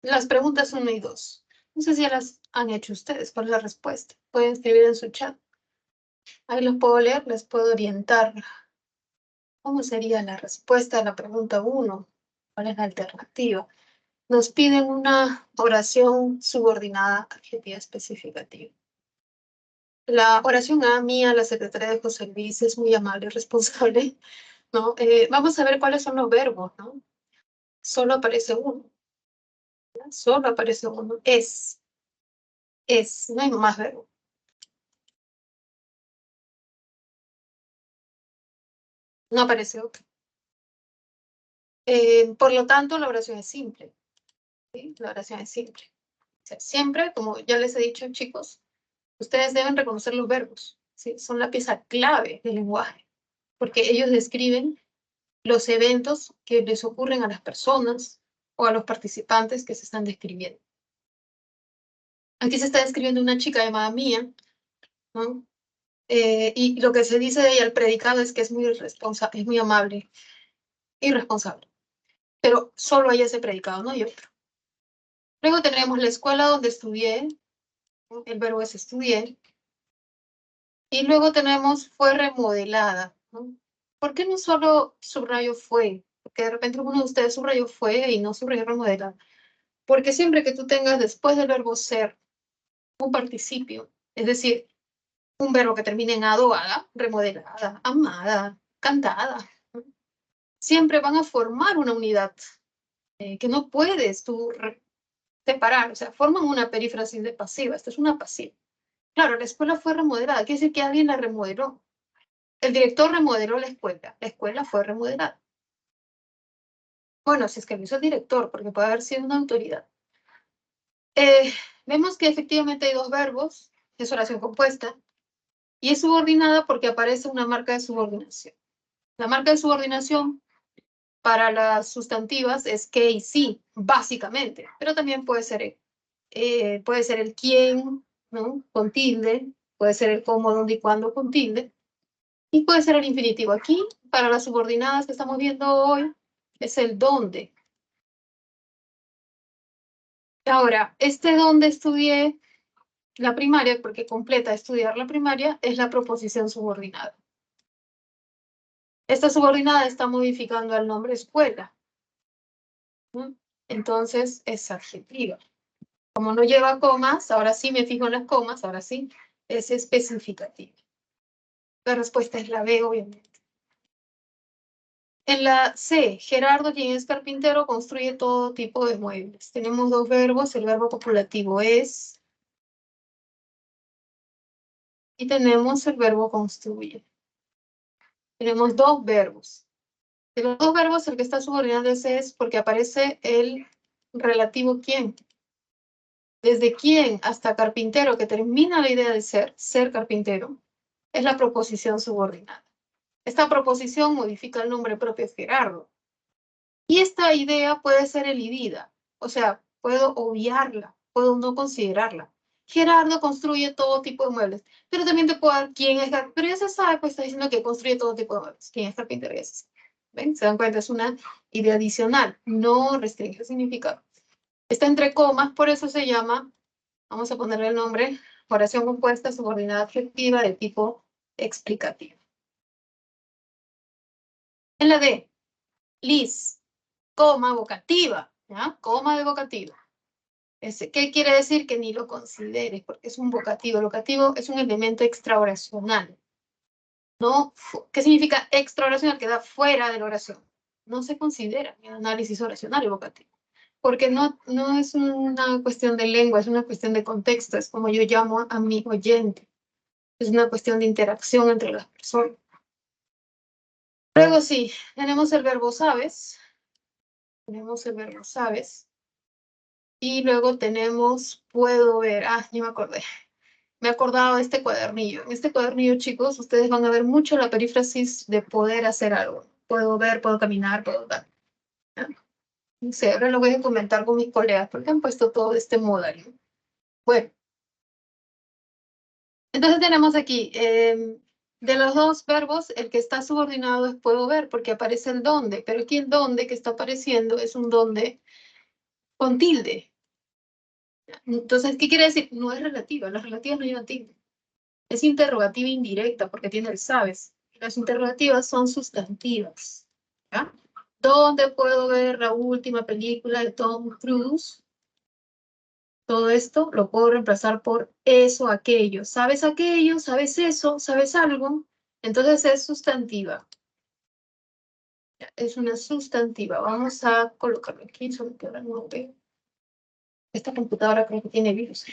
las preguntas 1 y 2. No sé si ya las han hecho ustedes. ¿Cuál es la respuesta? Pueden escribir en su chat. Ahí los puedo leer, les puedo orientar. ¿Cómo sería la respuesta a la pregunta 1? ¿Cuál es la alternativa? Nos piden una oración subordinada adjetiva especificativa. La oración A, mía, la secretaria de José Luis, es muy amable y responsable, ¿no? Vamos a ver cuáles son los verbos, ¿no? Solo aparece uno, ¿no? Solo aparece uno. No hay más verbos. No aparece otro. Por lo tanto, la oración es simple, ¿sí? La oración es simple. O sea, siempre, como ya les he dicho, chicos, ustedes deben reconocer los verbos, ¿sí? Son la pieza clave del lenguaje, porque ellos describen los eventos que les ocurren a las personas o a los participantes que se están describiendo. Aquí se está describiendo una chica llamada Mía, ¿no? Y lo que se dice de ella, el predicado, es que es muy responsable, es muy amable y responsable. Pero solo hay ese predicado, no hay otro. Luego tenemos la escuela donde estudié, ¿no? El verbo es estudié. Y luego tenemos fue remodelada, ¿no? ¿Por qué no solo subrayo fue? Porque de repente uno de ustedes subrayó fue y no subrayó remodelada. Porque siempre que tú tengas después del verbo ser un participio, es decir, un verbo que termine en ado, haga, remodelada, amada, cantada, ¿no? Siempre van a formar una unidad que no puedes tú separar, o sea, forman una perífrasis de pasiva, esto es una pasiva. Claro, la escuela fue remodelada, quiere decir que alguien la remodeló. El director remodeló la escuela fue remodelada. Bueno, si es que lo hizo el director, porque puede haber sido una autoridad. Vemos que efectivamente hay dos verbos, es oración compuesta, y es subordinada porque aparece una marca de subordinación. La marca de subordinación para las sustantivas es que y sí, básicamente, pero también puede ser el quién, ¿no? Con tilde, puede ser el cómo, dónde y cuándo con tilde, y puede ser el infinitivo. Aquí, para las subordinadas que estamos viendo hoy, es el dónde. Ahora, este donde estudié la primaria, porque completa estudiar la primaria, es la proposición subordinada. Esta subordinada está modificando al nombre escuela, ¿no? Entonces es adjetiva. Como no lleva comas, ahora sí me fijo en las comas, ahora sí, es especificativa. La respuesta es la B, obviamente. En la C, Gerardo, quien es carpintero, construye todo tipo de muebles. Tenemos dos verbos, el verbo copulativo es, y tenemos el verbo construye. Tenemos dos verbos. De los dos verbos, el que está subordinado es porque aparece el relativo quién. Desde quién hasta carpintero, que termina la idea de ser carpintero, es la proposición subordinada. Esta proposición modifica el nombre propio Gerardo. Y esta idea puede ser elidida, o sea, puedo obviarla, puedo no considerarla. Gerardo construye todo tipo de muebles, pero también te puedo dar quién es carpintero, pero ya se sabe, pues está diciendo que construye todo tipo de muebles. ¿Quién es carpintero? Ya se sabe. ¿Ven? ¿Se dan cuenta? Es una idea adicional, no restringe el significado. Está entre comas, por eso se llama, vamos a ponerle el nombre, oración compuesta subordinada adjetiva de tipo explicativo. En la D, Liz, coma vocativa, ¿ya? Coma de vocativa. ¿Qué quiere decir? Que ni lo consideres, porque es un vocativo. El vocativo es un elemento extraoracional. ¿No? ¿Qué significa extraoracional? Queda fuera de la oración. No se considera en análisis oracional y vocativo. Porque no es una cuestión de lengua, es una cuestión de contexto. Es como yo llamo a mi oyente. Es una cuestión de interacción entre las personas. Luego sí, tenemos el verbo sabes. Tenemos el verbo sabes. Y luego tenemos puedo ver. Ah, ya me acordé. Me he acordado de este cuadernillo. En este cuadernillo, chicos, ustedes van a ver mucho la perífrasis de poder hacer algo. Puedo ver, puedo caminar, puedo dar. ¿Ya? No sé, ahora lo voy a comentar con mis colegas porque han puesto todo este modal, ¿no? Bueno, entonces tenemos aquí De los dos verbos, el que está subordinado es puedo ver, porque aparece el donde, pero aquí el donde que está apareciendo es un donde con tilde. Entonces, ¿qué quiere decir? No es relativa, las relativas no llevan tilde. Es interrogativa indirecta, porque tiene el sabes. Las interrogativas son sustantivas. ¿Ya? ¿Dónde puedo ver la última película de Tom Cruise? Todo esto lo puedo reemplazar por eso, aquello. ¿Sabes aquello? ¿Sabes eso? ¿Sabes algo? Entonces es sustantiva. Es una sustantiva. Vamos a colocarlo aquí, solo que ahora no veo. Esta computadora creo que tiene virus.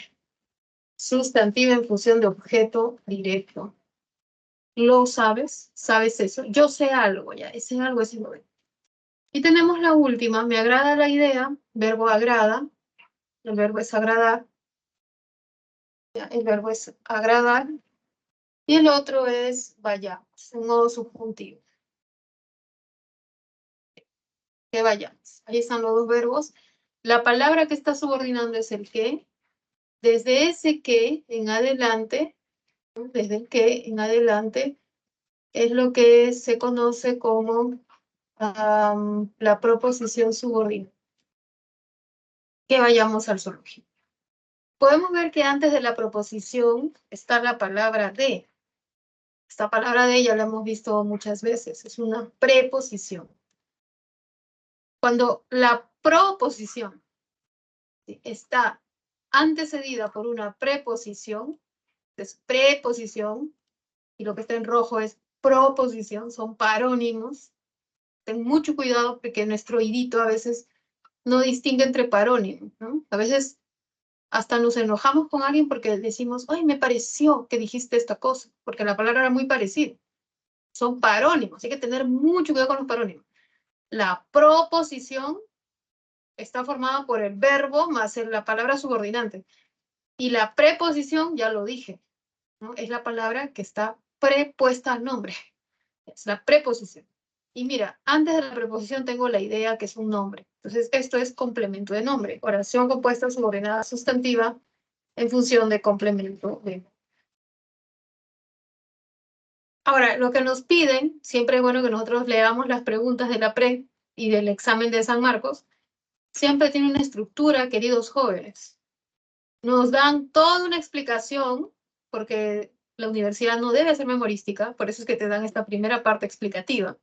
Sustantiva en función de objeto directo. ¿Lo sabes? ¿Sabes eso? Yo sé algo, ya. Ese algo es el lo. Y tenemos la última. Me agrada la idea. Verbo agrada. El verbo es agradar. Ya, el verbo es agradar. Y el otro es vayamos. Un modo subjuntivo. Que vayamos. Ahí están los dos verbos. La palabra que está subordinando es el que. Desde ese que en adelante, ¿no? Desde el que en adelante, es lo que se conoce como la proposición subordinada. Que vayamos al zoológico. Podemos ver que antes de la proposición está la palabra de. Esta palabra de ya la hemos visto muchas veces, es una preposición. Cuando la proposición está antecedida por una preposición, es preposición, y lo que está en rojo es proposición, son parónimos. Ten mucho cuidado porque nuestro oídito a veces no distingue entre parónimos, ¿no? A veces hasta nos enojamos con alguien porque decimos, ay, me pareció que dijiste esta cosa, porque la palabra era muy parecida. Son parónimos, hay que tener mucho cuidado con los parónimos. La proposición está formada por el verbo más la palabra subordinante. Y la preposición, ya lo dije, ¿no? Es la palabra que está prepuesta al nombre. Es la preposición. Y mira, antes de la preposición tengo la idea que es un nombre. Entonces, esto es complemento de nombre. Oración compuesta subordinada sustantiva en función de complemento de. Ahora, lo que nos piden, siempre es bueno que nosotros leamos las preguntas de la pre y del examen de San Marcos, siempre tiene una estructura, queridos jóvenes. Nos dan toda una explicación, porque la universidad no debe ser memorística, por eso es que te dan esta primera parte explicativa.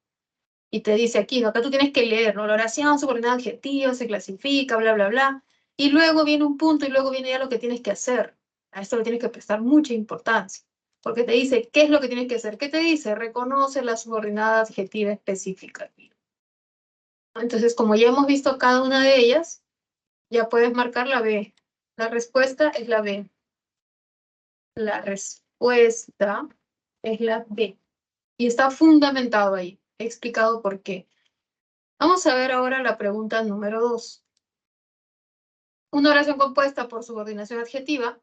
Y te dice aquí, ¿no? Acá tú tienes que leer, ¿no? La oración subordinada adjetiva se clasifica, bla, bla, bla. Y luego viene un punto y luego viene ya lo que tienes que hacer. A esto le tienes que prestar mucha importancia. Porque te dice, ¿qué es lo que tienes que hacer? ¿Qué te dice? Reconoce la subordinada adjetiva específica. Entonces, como ya hemos visto cada una de ellas, ya puedes marcar la B. La respuesta es la B. La respuesta es la B. Y está fundamentado ahí. He explicado por qué. Vamos a ver ahora la pregunta número 2. Una oración compuesta por subordinación adjetiva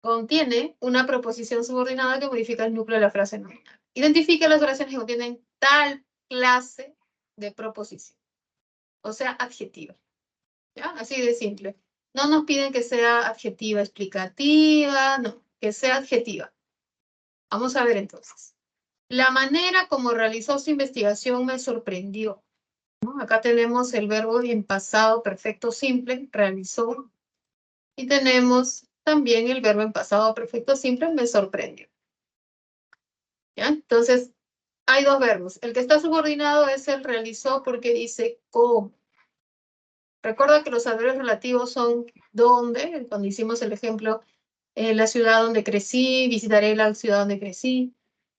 contiene una proposición subordinada que modifica el núcleo de la frase nominal. Identifica las oraciones que contienen tal clase de proposición, o sea, adjetiva. ¿Ya? Así de simple. No nos piden que sea adjetiva explicativa, no, que sea adjetiva. Vamos a ver entonces. La manera como realizó su investigación me sorprendió, ¿no? Acá tenemos el verbo en pasado perfecto simple, realizó. Y tenemos también el verbo en pasado perfecto simple, me sorprendió. ¿Ya? Entonces, hay dos verbos. El que está subordinado es el realizó porque dice cómo. Recuerda que los adverbios relativos son dónde, cuando hicimos el ejemplo, la ciudad donde crecí, visitaré la ciudad donde crecí.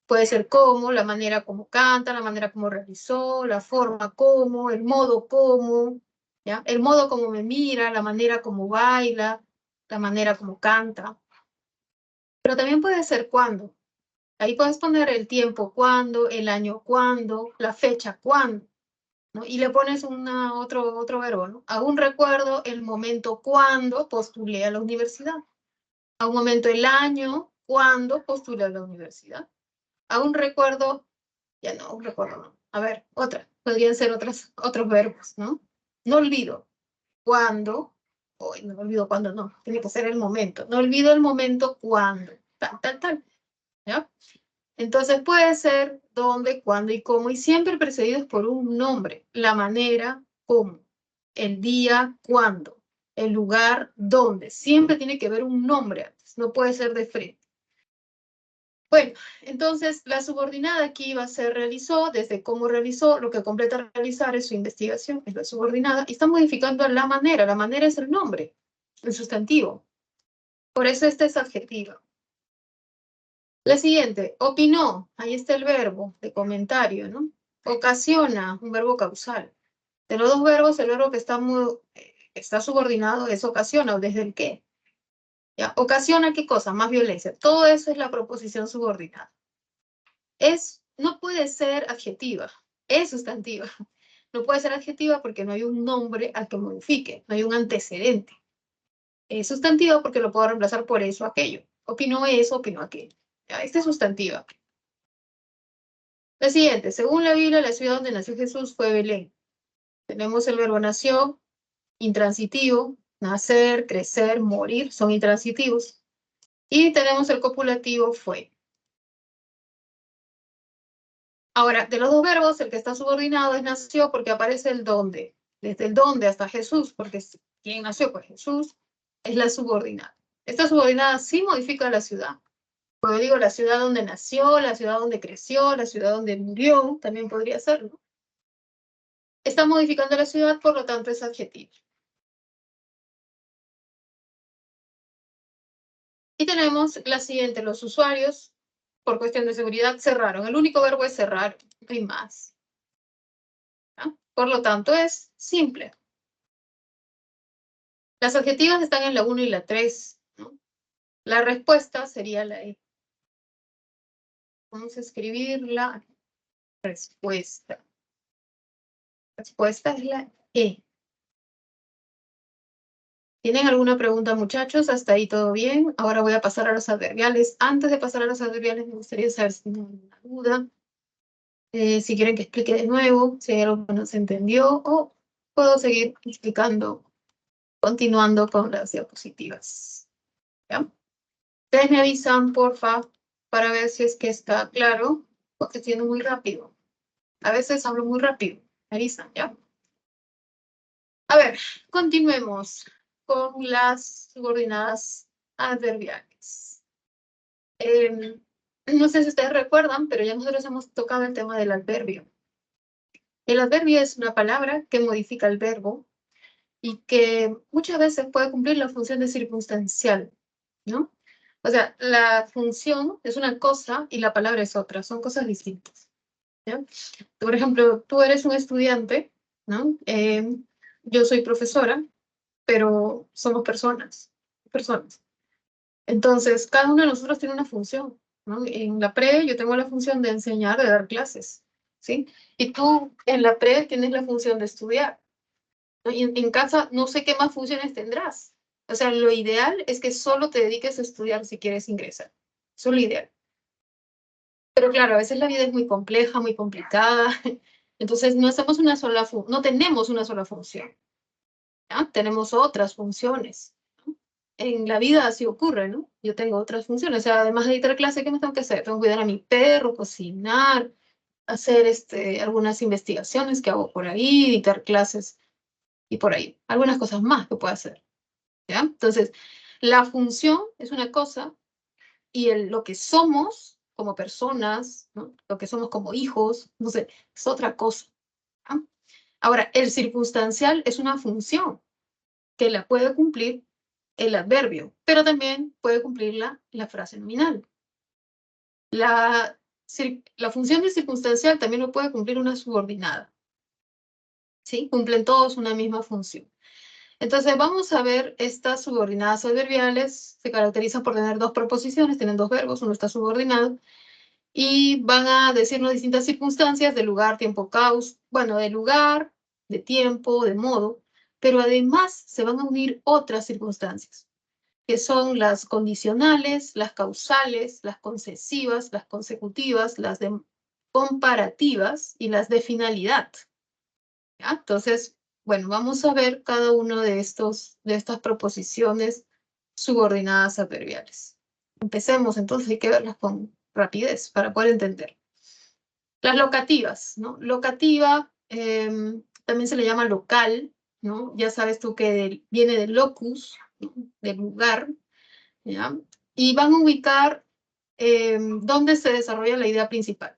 Puede ser cómo, la manera como canta, la manera como realizó, la forma como, el modo como, ¿ya? El modo como me mira, la manera como baila, la manera como canta. Pero también puede ser cuándo. Ahí puedes poner el tiempo cuándo, el año cuándo, la fecha cuándo, ¿no? Y le pones otro verbo, ¿no? Aún recuerdo el momento cuando postulé a la universidad. Aún momento el año cuando postulé a la universidad. Aún recuerdo, ya no, aún recuerdo, no. A ver, podrían ser otros verbos, ¿no? No olvido cuándo, hoy no olvido cuándo, no, tiene que ser el momento. No olvido el momento cuando, tal, tal, tal, ¿ya? Entonces puede ser dónde, cuándo y cómo, y siempre precedidos por un nombre, la manera, cómo, el día, cuándo, el lugar, dónde. Siempre tiene que haber un nombre antes, no puede ser de frente. Bueno, entonces la subordinada aquí va a ser realizó, desde cómo realizó, lo que completa realizar es su investigación, es la subordinada, y está modificando la manera es el nombre, el sustantivo. Por eso esta es adjetiva. La siguiente, opinó, ahí está el verbo de comentario, ¿no? Ocasiona, un verbo causal. De los dos verbos, el verbo que está subordinado es ocasiona, o desde el qué. ¿Ya? Ocasiona qué cosa, más violencia. Todo eso es la proposición subordinada. No puede ser adjetiva, es sustantiva. No puede ser adjetiva porque no hay un nombre al que modifique, no hay un antecedente. Es sustantiva porque lo puedo reemplazar por eso o aquello. Opinó eso, opinó aquello. ¿Ya? Esta es sustantiva. La siguiente, según la Biblia, la ciudad donde nació Jesús fue Belén. Tenemos el verbo nació, intransitivo, nacer, crecer, morir, son intransitivos. Y tenemos el copulativo fue. Ahora, de los dos verbos, el que está subordinado es nació porque aparece el dónde. Desde el dónde hasta Jesús, porque ¿quién nació? Pues Jesús es la subordinada. Esta subordinada sí modifica la ciudad. Cuando digo la ciudad donde nació, la ciudad donde creció, la ciudad donde murió, también podría ser, ¿no? Está modificando la ciudad, por lo tanto es adjetivo. Y tenemos la siguiente, los usuarios, por cuestión de seguridad, cerraron. El único verbo es cerrar, no hay más. ¿Ya? Por lo tanto es simple. Las adjetivas están en la 1 y la 3, ¿no? La respuesta sería la E. Vamos a escribir la respuesta. Respuesta es la E. ¿Tienen alguna pregunta, muchachos? ¿Hasta ahí todo bien? Ahora voy a pasar a los adverbiales. Antes de pasar a los adverbiales, me gustaría saber si tienen alguna duda. Si quieren que explique de nuevo, si hay algo que no se entendió, o puedo seguir explicando, continuando con las diapositivas. ¿Ya? Ustedes me avisan, porfa, para ver si es que está claro, porque estoy yendo muy rápido. A veces hablo muy rápido. Me avisan, ¿ya? A ver, continuemos con las subordinadas adverbiales. No sé si ustedes recuerdan, pero ya nosotros hemos tocado el tema del adverbio. El adverbio es una palabra que modifica el verbo y que muchas veces puede cumplir la función de circunstancial, ¿no? O sea, la función es una cosa y la palabra es otra, son cosas distintas, ¿ya? Por ejemplo, tú eres un estudiante, ¿no? Yo soy profesora, pero somos personas. Entonces, cada uno de nosotros tiene una función, ¿no? En la pre yo tengo la función de enseñar, de dar clases, ¿sí? Y tú en la pre tienes la función de estudiar, ¿no? Y en casa no sé qué más funciones tendrás. O sea, lo ideal es que solo te dediques a estudiar si quieres ingresar. Eso es lo ideal. Pero claro, a veces la vida es muy compleja, muy complicada. Entonces no hacemos no tenemos una sola función, ¿ya? Tenemos otras funciones. En la vida así ocurre, ¿no? Yo tengo otras funciones. O sea, además de dictar clase, ¿qué me tengo que hacer? Tengo que cuidar a mi perro, cocinar, hacer algunas investigaciones que hago por ahí, dictar clases y por ahí. Algunas cosas más que puedo hacer, ¿ya? Entonces, la función es una cosa y lo que somos como personas, ¿no? Lo que somos como hijos, no sé, es otra cosa, ¿ya? Ahora, el circunstancial es una función que la puede cumplir el adverbio, pero también puede cumplirla la frase nominal. La, la función de circunstancial también lo puede cumplir una subordinada, ¿sí? Cumplen todos una misma función. Entonces vamos a ver estas subordinadas adverbiales. Se caracterizan por tener dos preposiciones, tienen dos verbos, uno está subordinado, y van a decirnos distintas circunstancias de lugar, tiempo, causa, bueno, de lugar, de tiempo, de modo, pero además se van a unir otras circunstancias, que son las condicionales, las causales, las concesivas, las consecutivas, las de comparativas y las de finalidad, ¿ya? Entonces, bueno, vamos a ver cada uno de estas proposiciones subordinadas adverbiales. Empecemos, entonces hay que verlas con rapidez, para poder entender. Las locativas, ¿no? Locativa también se le llama local, ¿no? Ya sabes tú que viene del locus, ¿no? Del lugar, ¿ya? Y van a ubicar dónde se desarrolla la idea principal.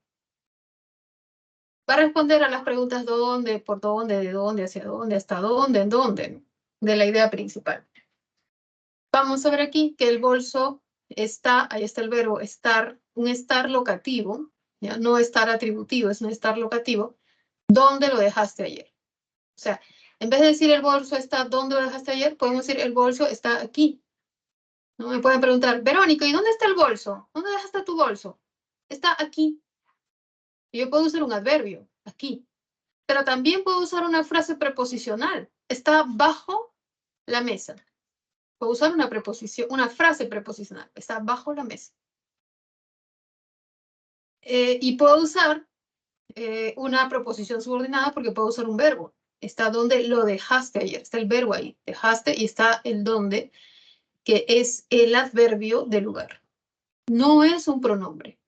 Va a responder a las preguntas dónde, por dónde, de dónde, hacia dónde, hasta dónde, en dónde, ¿no? De la idea principal. Vamos a ver aquí que el bolso está, ahí está el verbo estar, un estar locativo, ¿ya? No estar atributivo, es un estar locativo. ¿Dónde lo dejaste ayer? O sea, en vez de decir el bolso está ¿dónde lo dejaste ayer? Podemos decir el bolso está aquí. ¿No? Me pueden preguntar, Verónica, ¿y dónde está el bolso? ¿Dónde dejaste tu bolso? Está aquí. Y yo puedo usar un adverbio, aquí. Pero también puedo usar una frase preposicional. Está bajo la mesa. Puedo usar una preposición, una frase preposicional. Está bajo la mesa. Y puedo usar una proposición subordinada porque puedo usar un verbo. Está donde lo dejaste ayer. Está el verbo ahí. Dejaste y está el donde, que es el adverbio del lugar. No es un pronombre.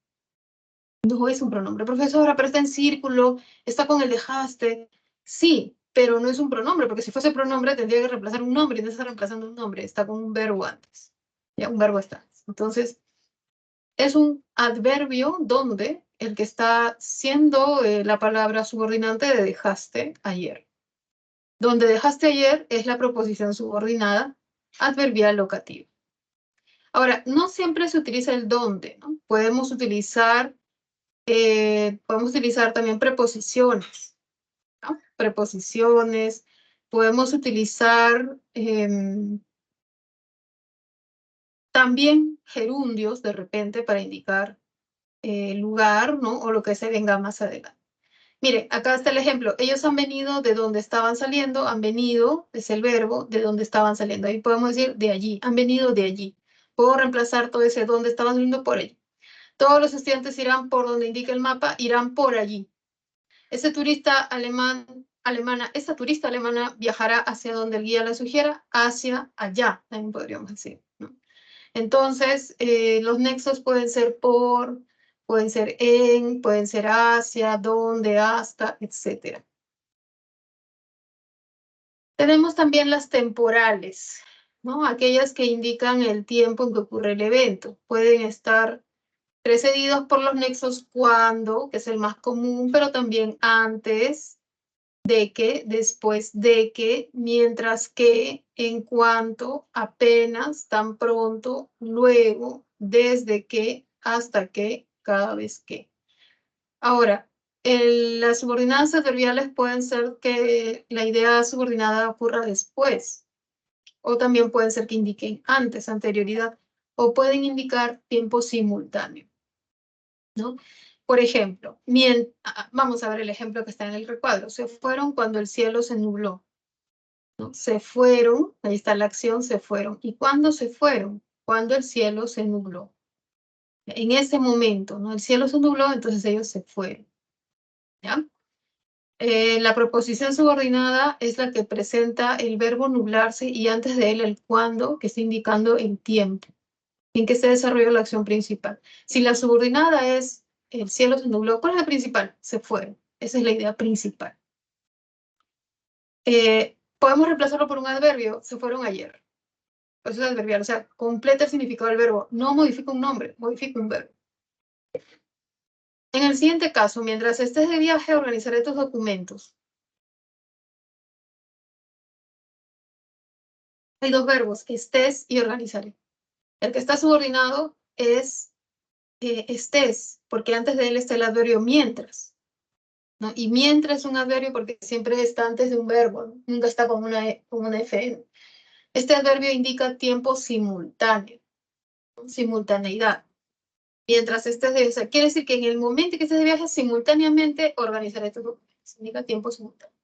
No es un pronombre. Profesora, pero está en círculo, está con el dejaste. Sí, pero no es un pronombre, porque si fuese pronombre tendría que reemplazar un nombre y no está reemplazando un nombre, está con un verbo antes. Ya, un verbo está. Entonces, es un adverbio donde el que está siendo la palabra subordinante de dejaste ayer. Donde dejaste ayer es la proposición subordinada adverbial locativa. Ahora, no siempre se utiliza el donde, ¿no? Podemos utilizar también preposiciones, ¿no? Preposiciones, podemos utilizar también gerundios de repente para indicar lugar, ¿no? O lo que se venga más adelante. Mire, acá está el ejemplo. Ellos han venido de donde estaban saliendo, han venido, es el verbo, de donde estaban saliendo. Ahí podemos decir de allí, han venido de allí. Puedo reemplazar todo ese donde estaban saliendo por allí. Todos los estudiantes irán por donde indica el mapa, irán por allí. Ese turista esa turista alemana viajará hacia donde el guía la sugiera, hacia allá, también podríamos decir, ¿no? Entonces, los nexos pueden ser por, pueden ser en, pueden ser hacia, donde, hasta, etc. Tenemos también las temporales, ¿no? Aquellas que indican el tiempo en que ocurre el evento. Pueden estar precedidos por los nexos cuando, que es el más común, pero también antes de que, después de que, mientras que, en cuanto, apenas, tan pronto, luego, desde que, hasta que, cada vez que. Ahora, las subordinadas adverbiales pueden ser que la idea subordinada ocurra después, o también pueden ser que indiquen antes, anterioridad, o pueden indicar tiempo simultáneo, ¿no? Por ejemplo, vamos a ver el ejemplo que está en el recuadro. Se fueron cuando el cielo se nubló, ¿no? Se fueron, ahí está la acción, se fueron. ¿Y cuándo se fueron? Cuando el cielo se nubló. En ese momento, ¿no? El cielo se nubló, entonces ellos se fueron, ¿ya? La proposición subordinada es la que presenta el verbo nublarse y antes de él el cuándo, que está indicando el tiempo en que se desarrolló la acción principal. Si la subordinada es el cielo se nubló, ¿cuál es la principal? Se fueron. Esa es la idea principal. Podemos reemplazarlo por un adverbio, se fueron ayer. Eso es adverbial, o sea, completa el significado del verbo. No modifica un nombre, modifica un verbo. En el siguiente caso, mientras estés de viaje, organizaré tus documentos. Hay dos verbos, estés y organizaré. El que está subordinado es estés, porque antes de él está el adverbio mientras, ¿no? Y mientras es un adverbio porque siempre está antes de un verbo, ¿no? Nunca está con una FN. Este adverbio indica tiempo simultáneo, ¿no? Simultaneidad. Mientras estés de viaje, quiere decir que en el momento que estés de viaje, simultáneamente organizaré tus documentos. Indica tiempo simultáneo.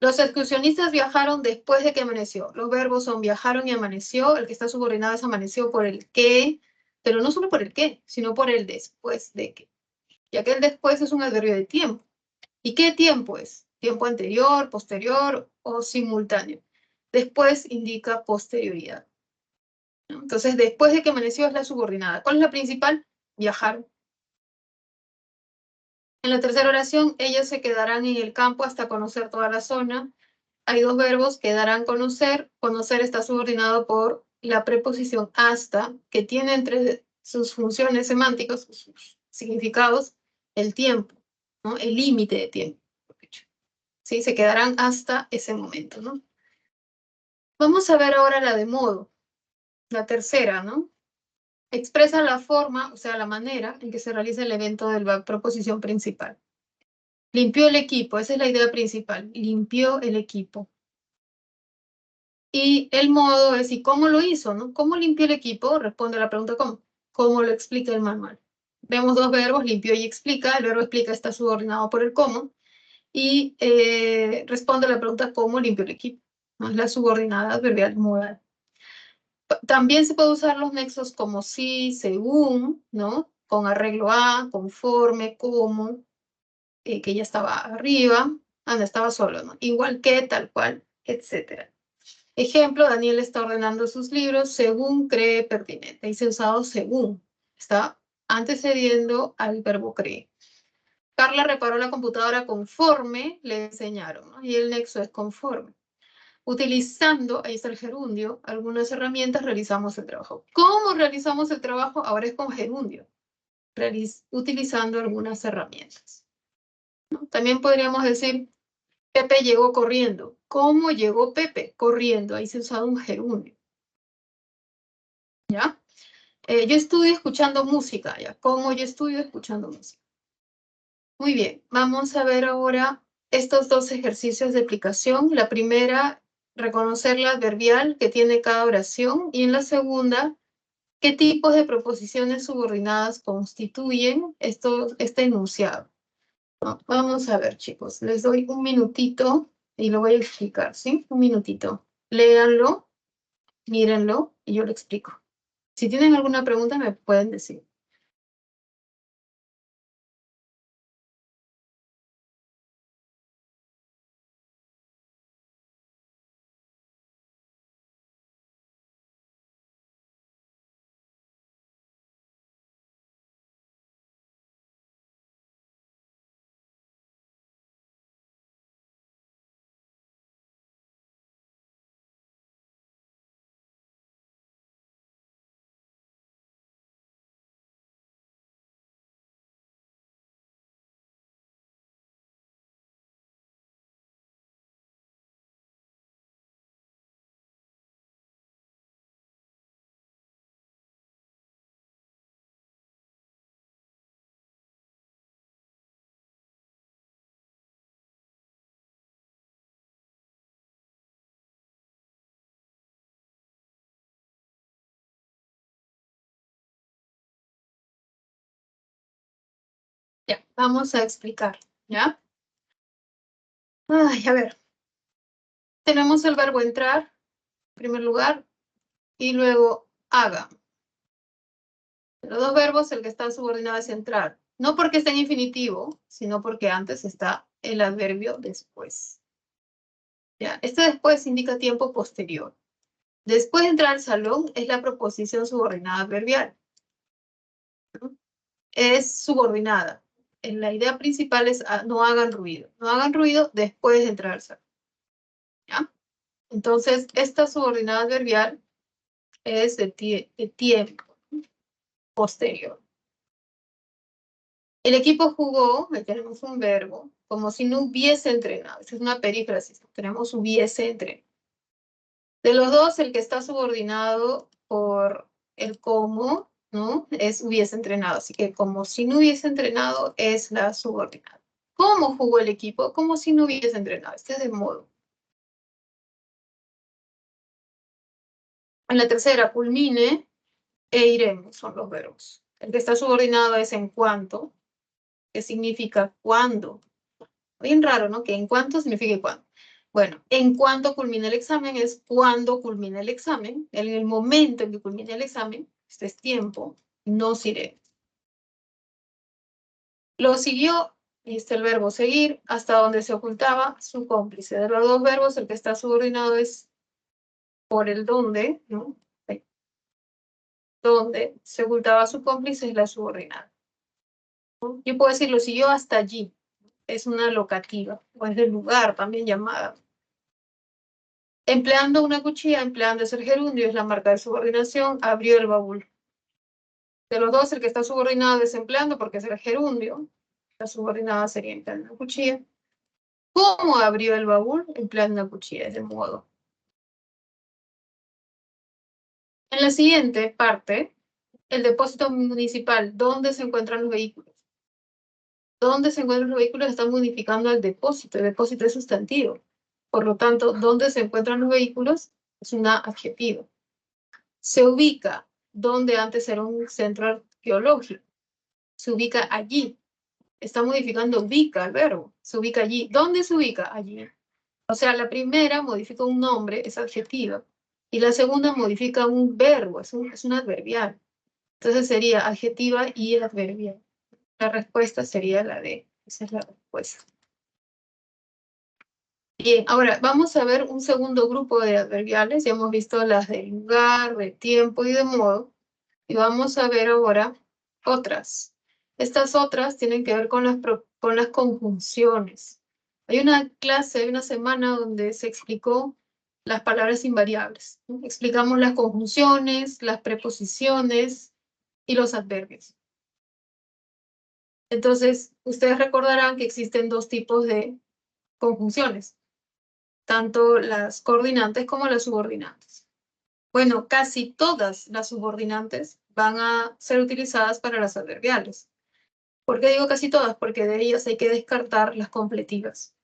Los excursionistas viajaron después de que amaneció. Los verbos son viajaron y amaneció. El que está subordinado es amaneció por el que, pero no solo por el que, sino por el después de que. Ya que el después es un adverbio de tiempo. ¿Y qué tiempo es? ¿Tiempo anterior, posterior o simultáneo? Después indica posterioridad, ¿no? Entonces, después de que amaneció es la subordinada. ¿Cuál es la principal? viajaron. En la tercera oración, ellos se quedarán en el campo hasta conocer toda la zona. Hay dos verbos que darán conocer. Conocer está subordinado por la preposición hasta, que tiene entre sus funciones semánticas, sus significados, el tiempo, ¿no? El límite de tiempo. ¿Sí? Se quedarán hasta ese momento, ¿no? Vamos a ver ahora la de modo, la tercera, ¿no? Expresa la forma, o sea, la manera en que se realiza el evento de la proposición principal. Limpió el equipo, esa es la idea principal, limpió el equipo. Y el modo es, ¿y cómo lo hizo? ¿No? ¿Cómo limpió el equipo? Responde a la pregunta ¿cómo? ¿Cómo lo explica el manual? Vemos dos verbos, limpió y explica. El verbo explica está subordinado por el cómo. Y responde a la pregunta ¿cómo limpió el equipo? ¿No? Es la subordinada adverbial modal. También se puede usar los nexos como sí, según, ¿no? Con arreglo a, conforme, como, que ya estaba arriba, no estaba solo, ¿no? Igual que, tal cual, etcétera. Ejemplo, Daniel está ordenando sus libros según cree pertinente. Ahí se ha usado según. Está antecediendo al verbo cree. Carla reparó la computadora conforme le enseñaron, ¿no? Y el nexo es conforme. Utilizando, ahí está el gerundio, algunas herramientas realizamos el trabajo. ¿Cómo realizamos el trabajo? Ahora es con gerundio. Utilizando algunas herramientas, ¿no? También podríamos decir, Pepe llegó corriendo. ¿Cómo llegó Pepe? Corriendo. Ahí se ha usado un gerundio. ¿Ya? Yo estudio escuchando música, ¿ya? ¿Cómo yo estudio escuchando música? Muy bien, vamos a ver ahora estos dos ejercicios de aplicación. La primera, reconocer la adverbial que tiene cada oración. Y en la segunda, ¿qué tipos de proposiciones subordinadas constituyen este enunciado? ¿No? Vamos a ver, chicos. Les doy un minutito y lo voy a explicar, ¿sí? Un minutito. Léanlo, mírenlo y yo lo explico. Si tienen alguna pregunta, me pueden decir. Ya, vamos a explicar, ¿ya? Ay, a ver. Tenemos el verbo entrar, en primer lugar, y luego haga. Los dos verbos, el que está subordinado es entrar. No porque esté en infinitivo, sino porque antes está el adverbio después. ¿Ya? Este después indica tiempo posterior. Después de entrar al salón es la proposición subordinada adverbial, ¿no? Es subordinada. La idea principal es no hagan ruido. No hagan ruido después de entrar al salón. ¿Ya? Entonces, esta subordinada adverbial es de tiempo posterior. El equipo jugó, ahí tenemos un verbo, como si no hubiese entrenado. Esa es una perífrasis. Tenemos hubiese entrenado. De los dos, el que está subordinado por el cómo, ¿no? Es hubiese entrenado. Así que como si no hubiese entrenado es la subordinada. ¿Cómo jugó el equipo? Como si no hubiese entrenado. Este es de modo. En la tercera, culmine e iremos, son los verbos. El que está subordinado es en cuanto, que significa cuándo. Bien raro, ¿no? Que en cuanto significa cuándo. Bueno, en cuanto culmine el examen es cuando culmina el examen. En el momento en que culmine el examen, este es tiempo, nos iremos. Lo siguió, y está el verbo seguir, hasta donde se ocultaba su cómplice. De los dos verbos, el que está subordinado es por el dónde, ¿no? donde se ocultaba a su cómplice es la subordinada. Yo puedo decirlo, siguió hasta allí. Es una locativa, o es del lugar también llamada. Empleando una cuchilla, empleando ese gerundio, es la marca de subordinación, abrió el baúl. De los dos, el que está subordinado es empleando porque es el gerundio. La subordinada sería empleando una cuchilla. ¿Cómo abrió el baúl? Empleando una cuchilla, de modo. En la siguiente parte, el depósito municipal, ¿dónde se encuentran los vehículos? ¿Dónde se encuentran los vehículos? Están modificando el depósito. El depósito es sustantivo. Por lo tanto, ¿dónde se encuentran los vehículos? Es una adjetivo. Se ubica donde antes era un centro arqueológico. Se ubica allí. Está modificando ubica el verbo. Se ubica allí. ¿Dónde se ubica? Allí. O sea, la primera modifica un nombre, es adjetivo. Y la segunda modifica un verbo, es un adverbial. Entonces sería adjetiva y adverbial. La respuesta sería la D. Esa es la respuesta. Bien, ahora vamos a ver un segundo grupo de adverbiales. Ya hemos visto las de lugar, de tiempo y de modo. Y vamos a ver ahora otras. Estas otras tienen que ver con las conjunciones. Hay una clase, hay una semana donde se explicó las palabras invariables, ¿no? Explicamos las conjunciones, las preposiciones y los adverbios. Entonces, ustedes recordarán que existen dos tipos de conjunciones, tanto las coordinantes como las subordinantes. Bueno, casi todas las subordinantes van a ser utilizadas para las adverbiales. ¿Por qué digo casi todas? Porque de ellas hay que descartar las completivas.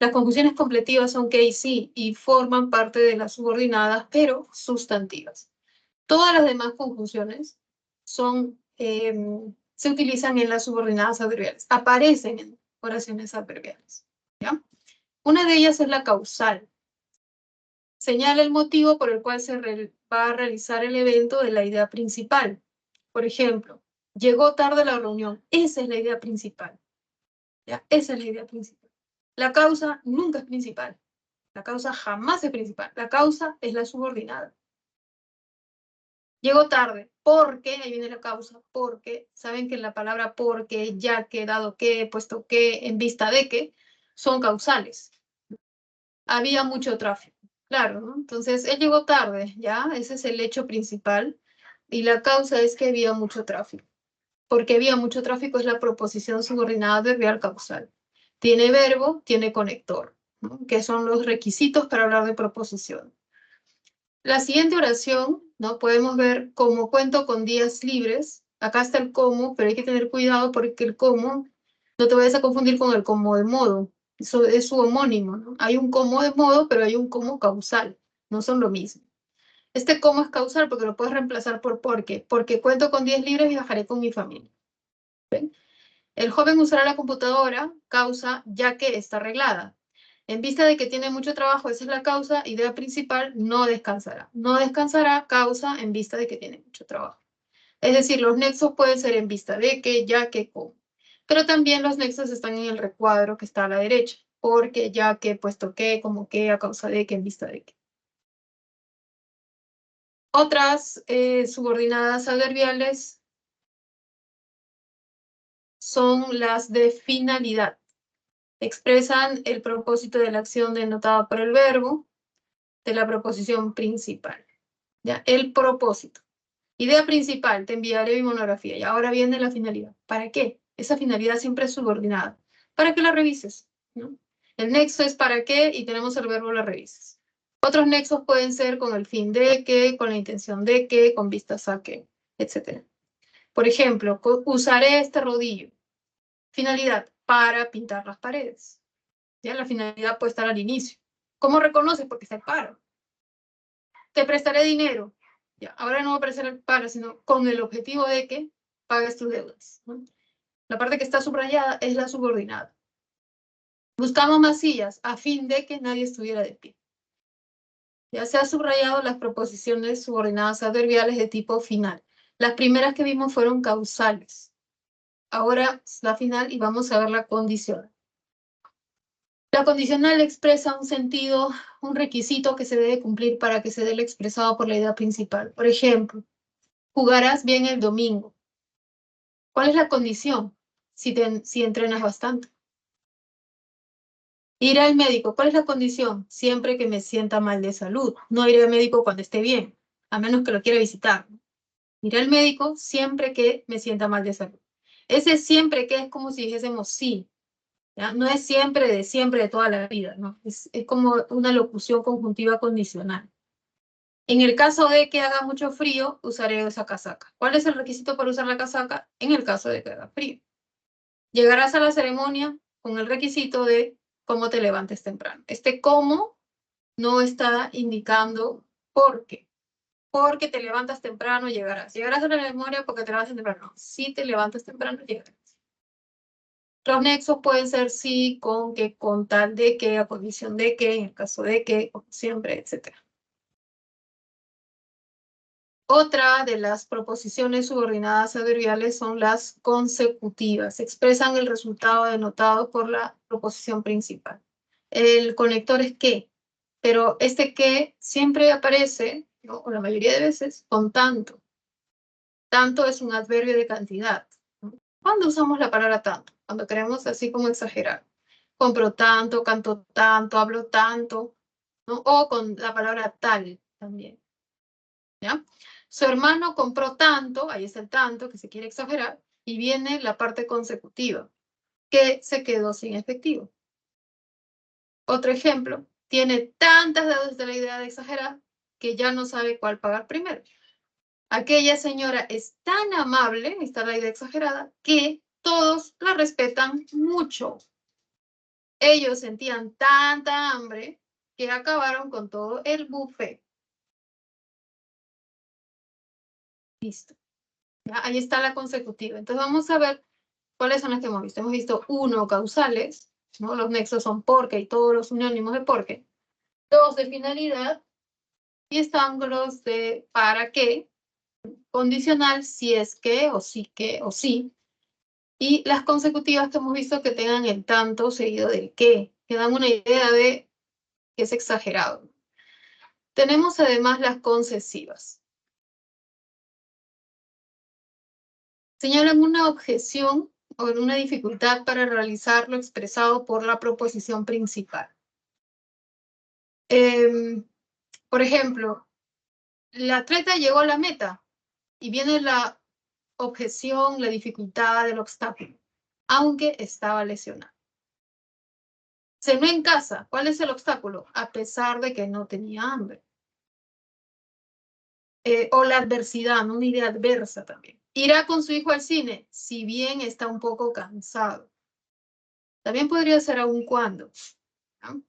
Las conjunciones completivas son que y sí y forman parte de las subordinadas, pero sustantivas. Todas las demás conjunciones son, se utilizan en las subordinadas adverbiales, aparecen en oraciones adverbiales. ¿Ya? Una de ellas es la causal. Señala el motivo por el cual se va a realizar el evento de la idea principal. Por ejemplo, llegó tarde a la reunión. Esa es la idea principal. ¿Ya? Esa es la idea principal. La causa nunca es principal. La causa jamás es principal. La causa es la subordinada. Llegó tarde. ¿Por qué? Ahí viene la causa. Porque saben que la palabra porque, ya que, dado que, puesto que, en vista de que, son causales. Había mucho tráfico. Claro, ¿no? Entonces, él llegó tarde, ¿ya? Ese es el hecho principal. Y la causa es que había mucho tráfico. Porque había mucho tráfico es la proposición subordinada adverbial causal. Tiene verbo, tiene conector, ¿no? Que son los requisitos para hablar de proposición. La siguiente oración, ¿no? Podemos ver cómo cuento con días libres. Acá está el cómo, pero hay que tener cuidado porque el cómo, no te vayas a confundir con el cómo de modo. Eso es su homónimo, ¿no? Hay un cómo de modo, pero hay un cómo causal. No son lo mismo. Este cómo es causal porque lo puedes reemplazar por porque. Porque cuento con días libres y viajaré con mi familia. ¿Ven? El joven usará la computadora, causa, ya que está arreglada. En vista de que tiene mucho trabajo, esa es la causa, idea principal, no descansará. No descansará, causa, en vista de que tiene mucho trabajo. Es decir, los nexos pueden ser en vista de que, ya que, como. Pero también los nexos están en el recuadro que está a la derecha. Porque, ya que, puesto que, como que, a causa de que, en vista de que. Otras subordinadas adverbiales son las de finalidad. Expresan el propósito de la acción denotada por el verbo de la proposición principal. ¿Ya? El propósito. Idea principal, te enviaré mi monografía. Y ahora viene la finalidad. ¿Para qué? Esa finalidad siempre es subordinada. Para que la revises, ¿no? El nexo es para qué y tenemos el verbo la revises. Otros nexos pueden ser con el fin de que, con la intención de que, con vistas a que, etc. Por ejemplo, usaré este rodillo. Finalidad, para pintar las paredes. ¿Ya? La finalidad puede estar al inicio. ¿Cómo reconoces? Porque está el para. Te prestaré dinero. Ya, ahora no va a aparecer el para, sino con el objetivo de que pagues tus deudas, ¿no? La parte que está subrayada es la subordinada. Buscamos más sillas a fin de que nadie estuviera de pie. Ya se han subrayado las proposiciones subordinadas adverbiales de tipo final. Las primeras que vimos fueron causales. Ahora la final y vamos a ver la condicional. La condicional expresa un sentido, un requisito que se debe cumplir para que se dé el expresado por la idea principal. Por ejemplo, Jugarás bien el domingo. ¿Cuál es la condición? Si entrenas bastante. Ir al médico, ¿cuál es la condición? Siempre que me sienta mal de salud. No iré al médico cuando esté bien, a menos que lo quiera visitar. Ir al médico siempre que me sienta mal de salud. Ese siempre que es como si dijésemos sí, ¿ya? No es siempre de toda la vida, ¿no? Es como una locución conjuntiva condicional. En el caso de que haga mucho frío, usaré esa casaca. ¿Cuál es el requisito para usar la casaca? En el caso de que haga frío. Llegarás a la ceremonia con el requisito de cómo te levantes temprano. Este cómo no está indicando por qué. Porque te levantas temprano, llegarás. Llegarás a la memoria porque te levantas temprano. No, si te levantas temprano, llegarás. Los nexos pueden ser sí, con que, con tal de que, a condición de que, en el caso de que, como siempre, etc. Otra de las proposiciones subordinadas adverbiales son las consecutivas. Expresan el resultado denotado por la proposición principal. El conector es que, pero este que siempre aparece, ¿no? O la mayoría de veces, con tanto. Tanto es un adverbio de cantidad, ¿no? ¿Cuándo usamos la palabra tanto? Cuando queremos así como exagerar. Compro tanto, canto tanto, hablo tanto, ¿no? O con la palabra tal también, ¿ya? Su hermano compró tanto, ahí está el tanto que se quiere exagerar, y viene la parte consecutiva, que se quedó sin efectivo. Otro ejemplo, tiene tantas deudas de la idea de exagerar que ya no sabe cuál pagar primero. Aquella señora es tan amable, está la idea exagerada, que todos la respetan mucho. Ellos sentían tanta hambre que acabaron con todo el buffet. Listo. ¿Ya? Ahí está la consecutiva. Entonces vamos a ver cuáles son las que hemos visto. Hemos visto uno, causales, ¿no? Los nexos son porque y todos los unónimos de porque. Dos, de finalidad. Y están los de para qué. Condicional, si es que, o sí que, o sí. Y las consecutivas que hemos visto que tengan el tanto seguido del que dan una idea de que es exagerado. Tenemos además las concesivas. Señalan una objeción o una dificultad para realizar lo expresado por la proposición principal. Por ejemplo, la atleta llegó a la meta y viene la objeción, la dificultad, el obstáculo, aunque estaba lesionado. Cenó en casa. ¿Cuál es el obstáculo? A pesar de que no tenía hambre. O la adversidad, ¿no? Una idea adversa también. Irá con su hijo al cine, si bien está un poco cansado. También podría ser aun cuando. ¿No?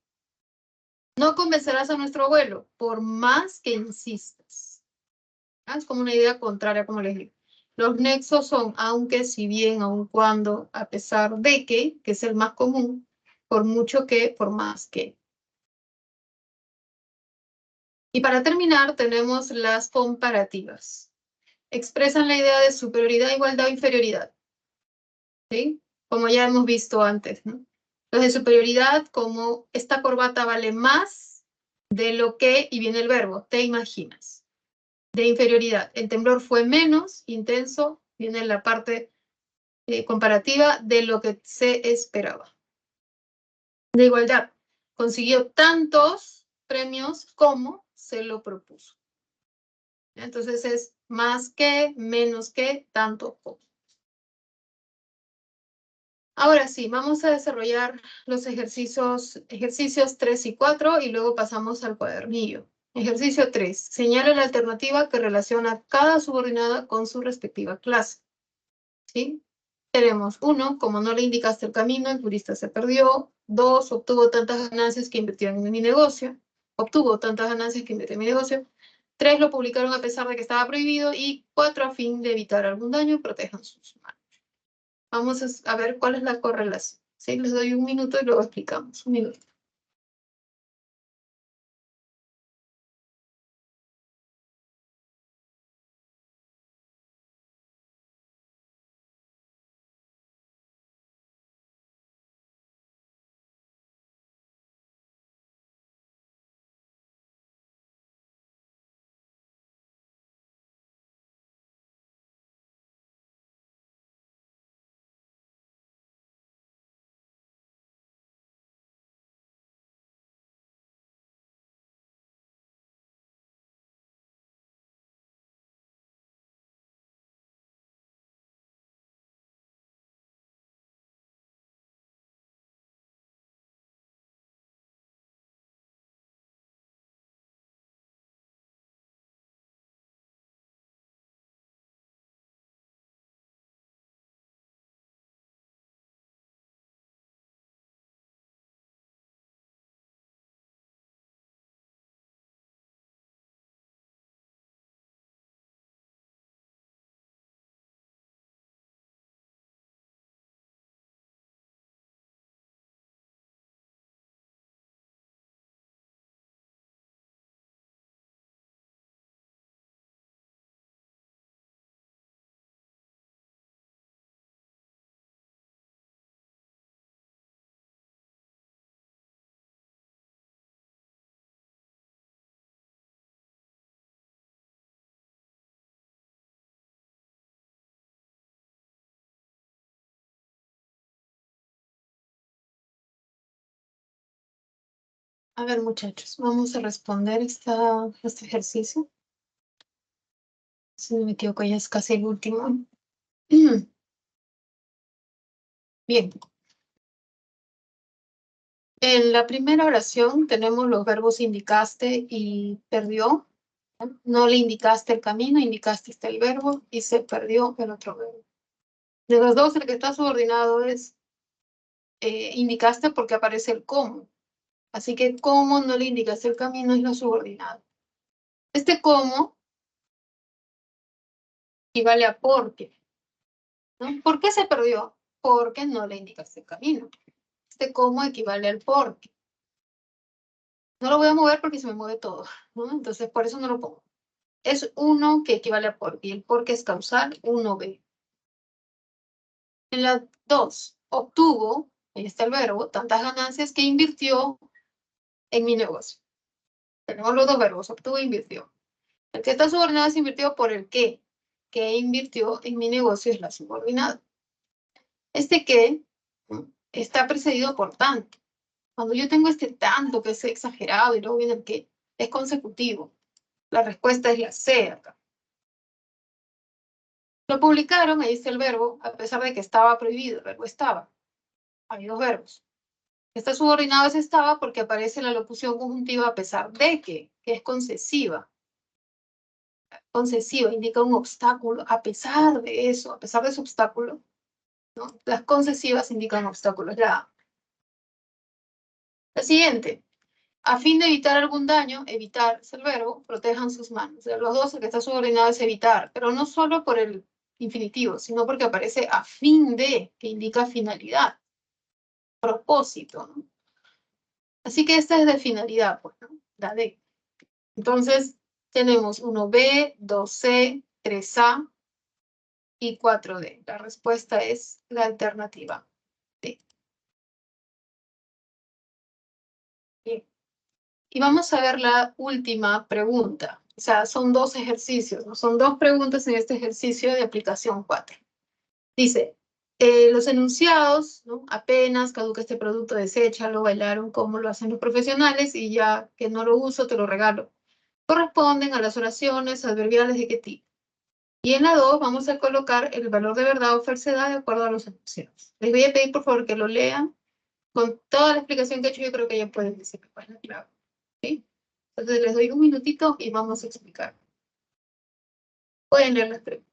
No convencerás a nuestro abuelo, por más que insistas. ¿No? Es como una idea contraria, como les digo. Los nexos son aunque, si bien, aun cuando, a pesar de que es el más común, por mucho que, por más que. Y para terminar, tenemos las comparativas. Expresan la idea de superioridad, igualdad o inferioridad. ¿Sí? Como ya hemos visto antes, ¿no? Los de superioridad, como esta corbata vale más de lo que, y viene el verbo, te imaginas. De inferioridad, el temblor fue menos intenso, viene la parte comparativa de lo que se esperaba. De igualdad, consiguió tantos premios como se lo propuso. Entonces es más que, menos que, tanto como. Ahora sí, vamos a desarrollar los ejercicios 3 y 4 y luego pasamos al cuadernillo. Ejercicio 3. Señala la alternativa que relaciona cada subordinada con su respectiva clase. ¿Sí? Tenemos 1, como no le indicaste el camino, el turista se perdió. 2, obtuvo tantas ganancias que invirtió en mi negocio. Obtuvo tantas ganancias que invirtió en mi negocio. 3, lo publicaron a pesar de que estaba prohibido. Y 4, a fin de evitar algún daño, protejan sus manos. Vamos a ver cuál es la correlación. ¿Sí? Les doy un minuto y luego explicamos. Un minuto. A ver, muchachos, vamos a responder este ejercicio. Si no me equivoco, ya es casi el último. Bien. En la primera oración tenemos los verbos indicaste y perdió. No le indicaste el camino, indicaste el verbo y se perdió el otro verbo. De los dos, el que está subordinado es indicaste porque aparece el cómo. Así que cómo no le indicaste el camino es lo subordinado. Este cómo equivale a porque, ¿no? ¿Por qué se perdió? Porque no le indicaste el camino. Este cómo equivale al porque. No lo voy a mover porque se me mueve todo, ¿no? Entonces, por eso no lo pongo. Es uno que equivale a porque, y el porque es causal, 1B. En la 2, obtuvo, ahí está el verbo, tantas ganancias que invirtió en mi negocio. Tenemos los dos verbos, obtuvo e invirtió. El que está subordinado se invirtió por el que invirtió en mi negocio es la subordinada. Este que está precedido por tanto. Cuando yo tengo este tanto que es exagerado y luego viene el que es consecutivo, la respuesta es la C acá. Lo publicaron, ahí está el verbo, a pesar de que estaba prohibido, el verbo estaba. Hay dos verbos. Está subordinado es estaba porque aparece la locución conjuntiva a pesar de que es concesiva. Concesiva indica un obstáculo, a pesar de eso, a pesar de su obstáculo, ¿no? Las concesivas indican obstáculos. La siguiente, a fin de evitar algún daño, evitar es el verbo, protejan sus manos. De los dos, el que está subordinado es evitar, pero no solo por el infinitivo, sino porque aparece a fin de, que indica finalidad, propósito, ¿no? Así que esta es de finalidad, pues, ¿no? La D. Entonces, tenemos 1B, 2C, 3A y 4D. La respuesta es la alternativa D. Bien. Y vamos a ver la última pregunta. O sea, son dos ejercicios, ¿no? Son dos preguntas en este ejercicio de aplicación 4. Dice, los enunciados, ¿no? Apenas caduca este producto, deséchalo, bailaron como lo hacen los profesionales y ya que no lo uso, te lo regalo. Corresponden a las oraciones adverbiales de qué tipo. Y en la 2 vamos a colocar el valor de verdad o falsedad de acuerdo a los enunciados. Les voy a pedir por favor que lo lean. Con toda la explicación que he hecho, yo creo que ya pueden decir cuál es la clave. ¿Sí? Entonces les doy un minutito y vamos a explicar. Pueden leer las preguntas.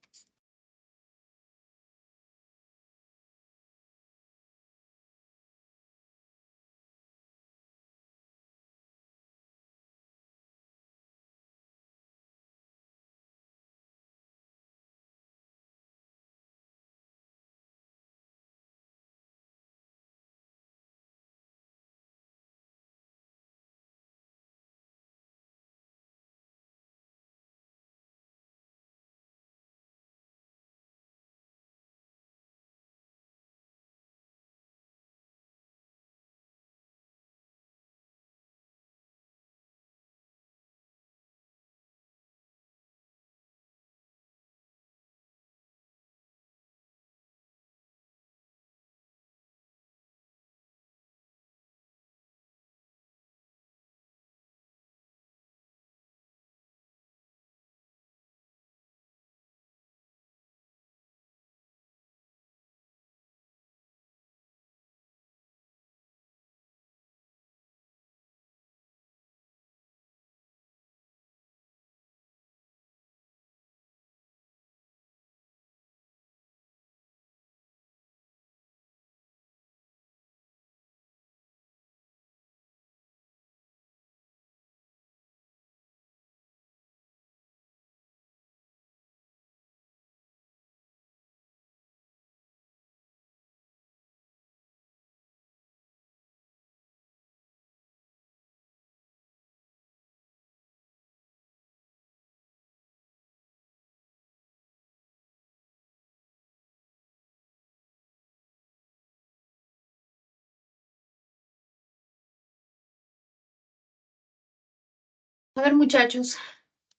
A ver, muchachos,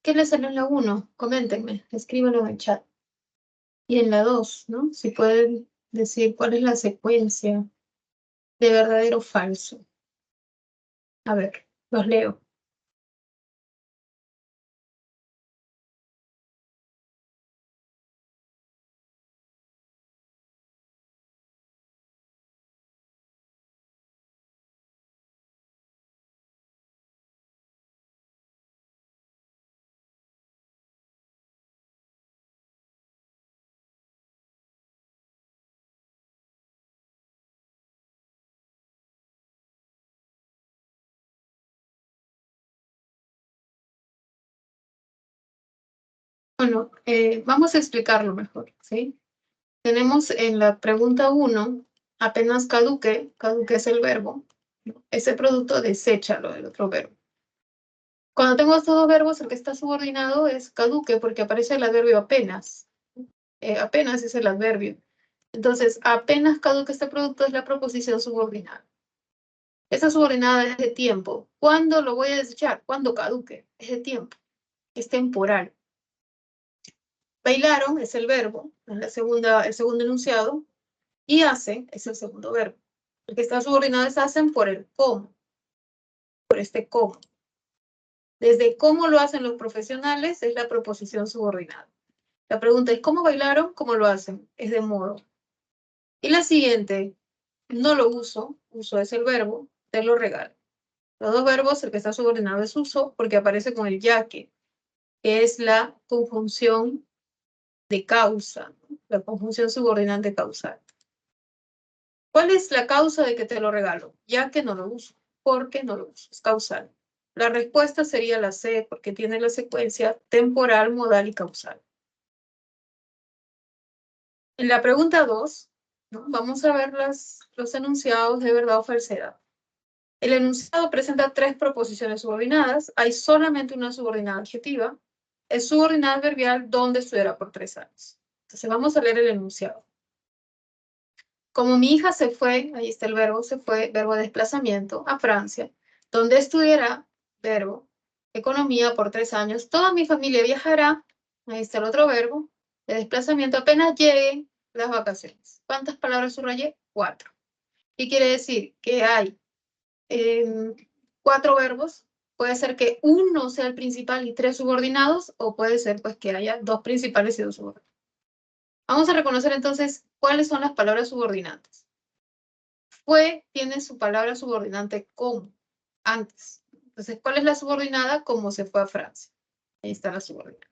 ¿qué les salió en la 1? Coméntenme, escríbanlo en el chat. Y en la 2, ¿no? Si pueden decir cuál es la secuencia de verdadero o falso. A ver. Los leo. Bueno, vamos a explicarlo mejor, ¿sí? Tenemos en la pregunta 1, apenas caduque, caduque es el verbo, ¿no? Ese producto deséchalo del otro verbo. Cuando tengo estos dos verbos, el que está subordinado es caduque porque aparece el adverbio apenas. Apenas es el adverbio. Entonces, apenas caduque este producto es la proposición subordinada. Esta subordinada es de tiempo. ¿Cuándo lo voy a desechar? Cuando caduque. Es de tiempo. Es temporal. Bailaron es el verbo, es el segundo enunciado, y hacen es el segundo verbo. El que está subordinado es hacen por el cómo, por este cómo. Desde cómo lo hacen los profesionales es la proposición subordinada. La pregunta es ¿cómo bailaron? ¿Cómo lo hacen? Es de modo. Y la siguiente, no lo uso, uso es el verbo, te lo regalo. Los dos verbos, el que está subordinado es uso, porque aparece con el ya que es la conjunción de causa, ¿no? La conjunción subordinante causal. ¿Cuál es la causa de que te lo regalo? Ya que no lo uso. ¿Por qué no lo uso? Es causal. La respuesta sería la C, porque tiene la secuencia temporal, modal y causal. En la pregunta 2, ¿no? Vamos a ver los enunciados de verdad o falsedad. El enunciado presenta tres proposiciones subordinadas. Hay solamente una subordinada adjetiva. Es subordinada adverbial donde estudiará por 3 años. Entonces vamos a leer el enunciado. Como mi hija se fue, ahí está el verbo, se fue, verbo de desplazamiento, a Francia, donde estudiará, verbo, economía por 3 años. Toda mi familia viajará, ahí está el otro verbo, de desplazamiento, apenas lleguen las vacaciones. ¿Cuántas palabras subrayé? 4. ¿Qué quiere decir? Que hay 4 verbos. Puede ser que uno sea el principal y 3 subordinados, o puede ser pues que haya 2 principales y 2 subordinados. Vamos a reconocer entonces cuáles son las palabras subordinantes. Fue tiene su palabra subordinante como, antes. Entonces, ¿cuál es la subordinada? Como se fue a Francia. Ahí está la subordinada.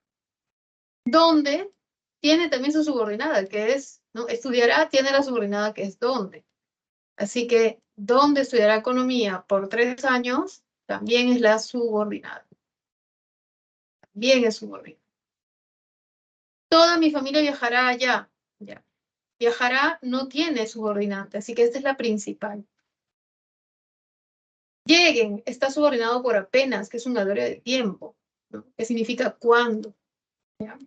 ¿Dónde? Tiene también su subordinada, que es, ¿no? Estudiará, tiene la subordinada que es dónde. Así que, ¿dónde estudiará economía por 3 años? También es la subordinada. También es subordinada. Toda mi familia viajará allá. Ya. Viajará no tiene subordinante, así que esta es la principal. Lleguen está subordinado por apenas, que es un adverbio de tiempo, ¿no? Que significa cuándo. ¿Ya?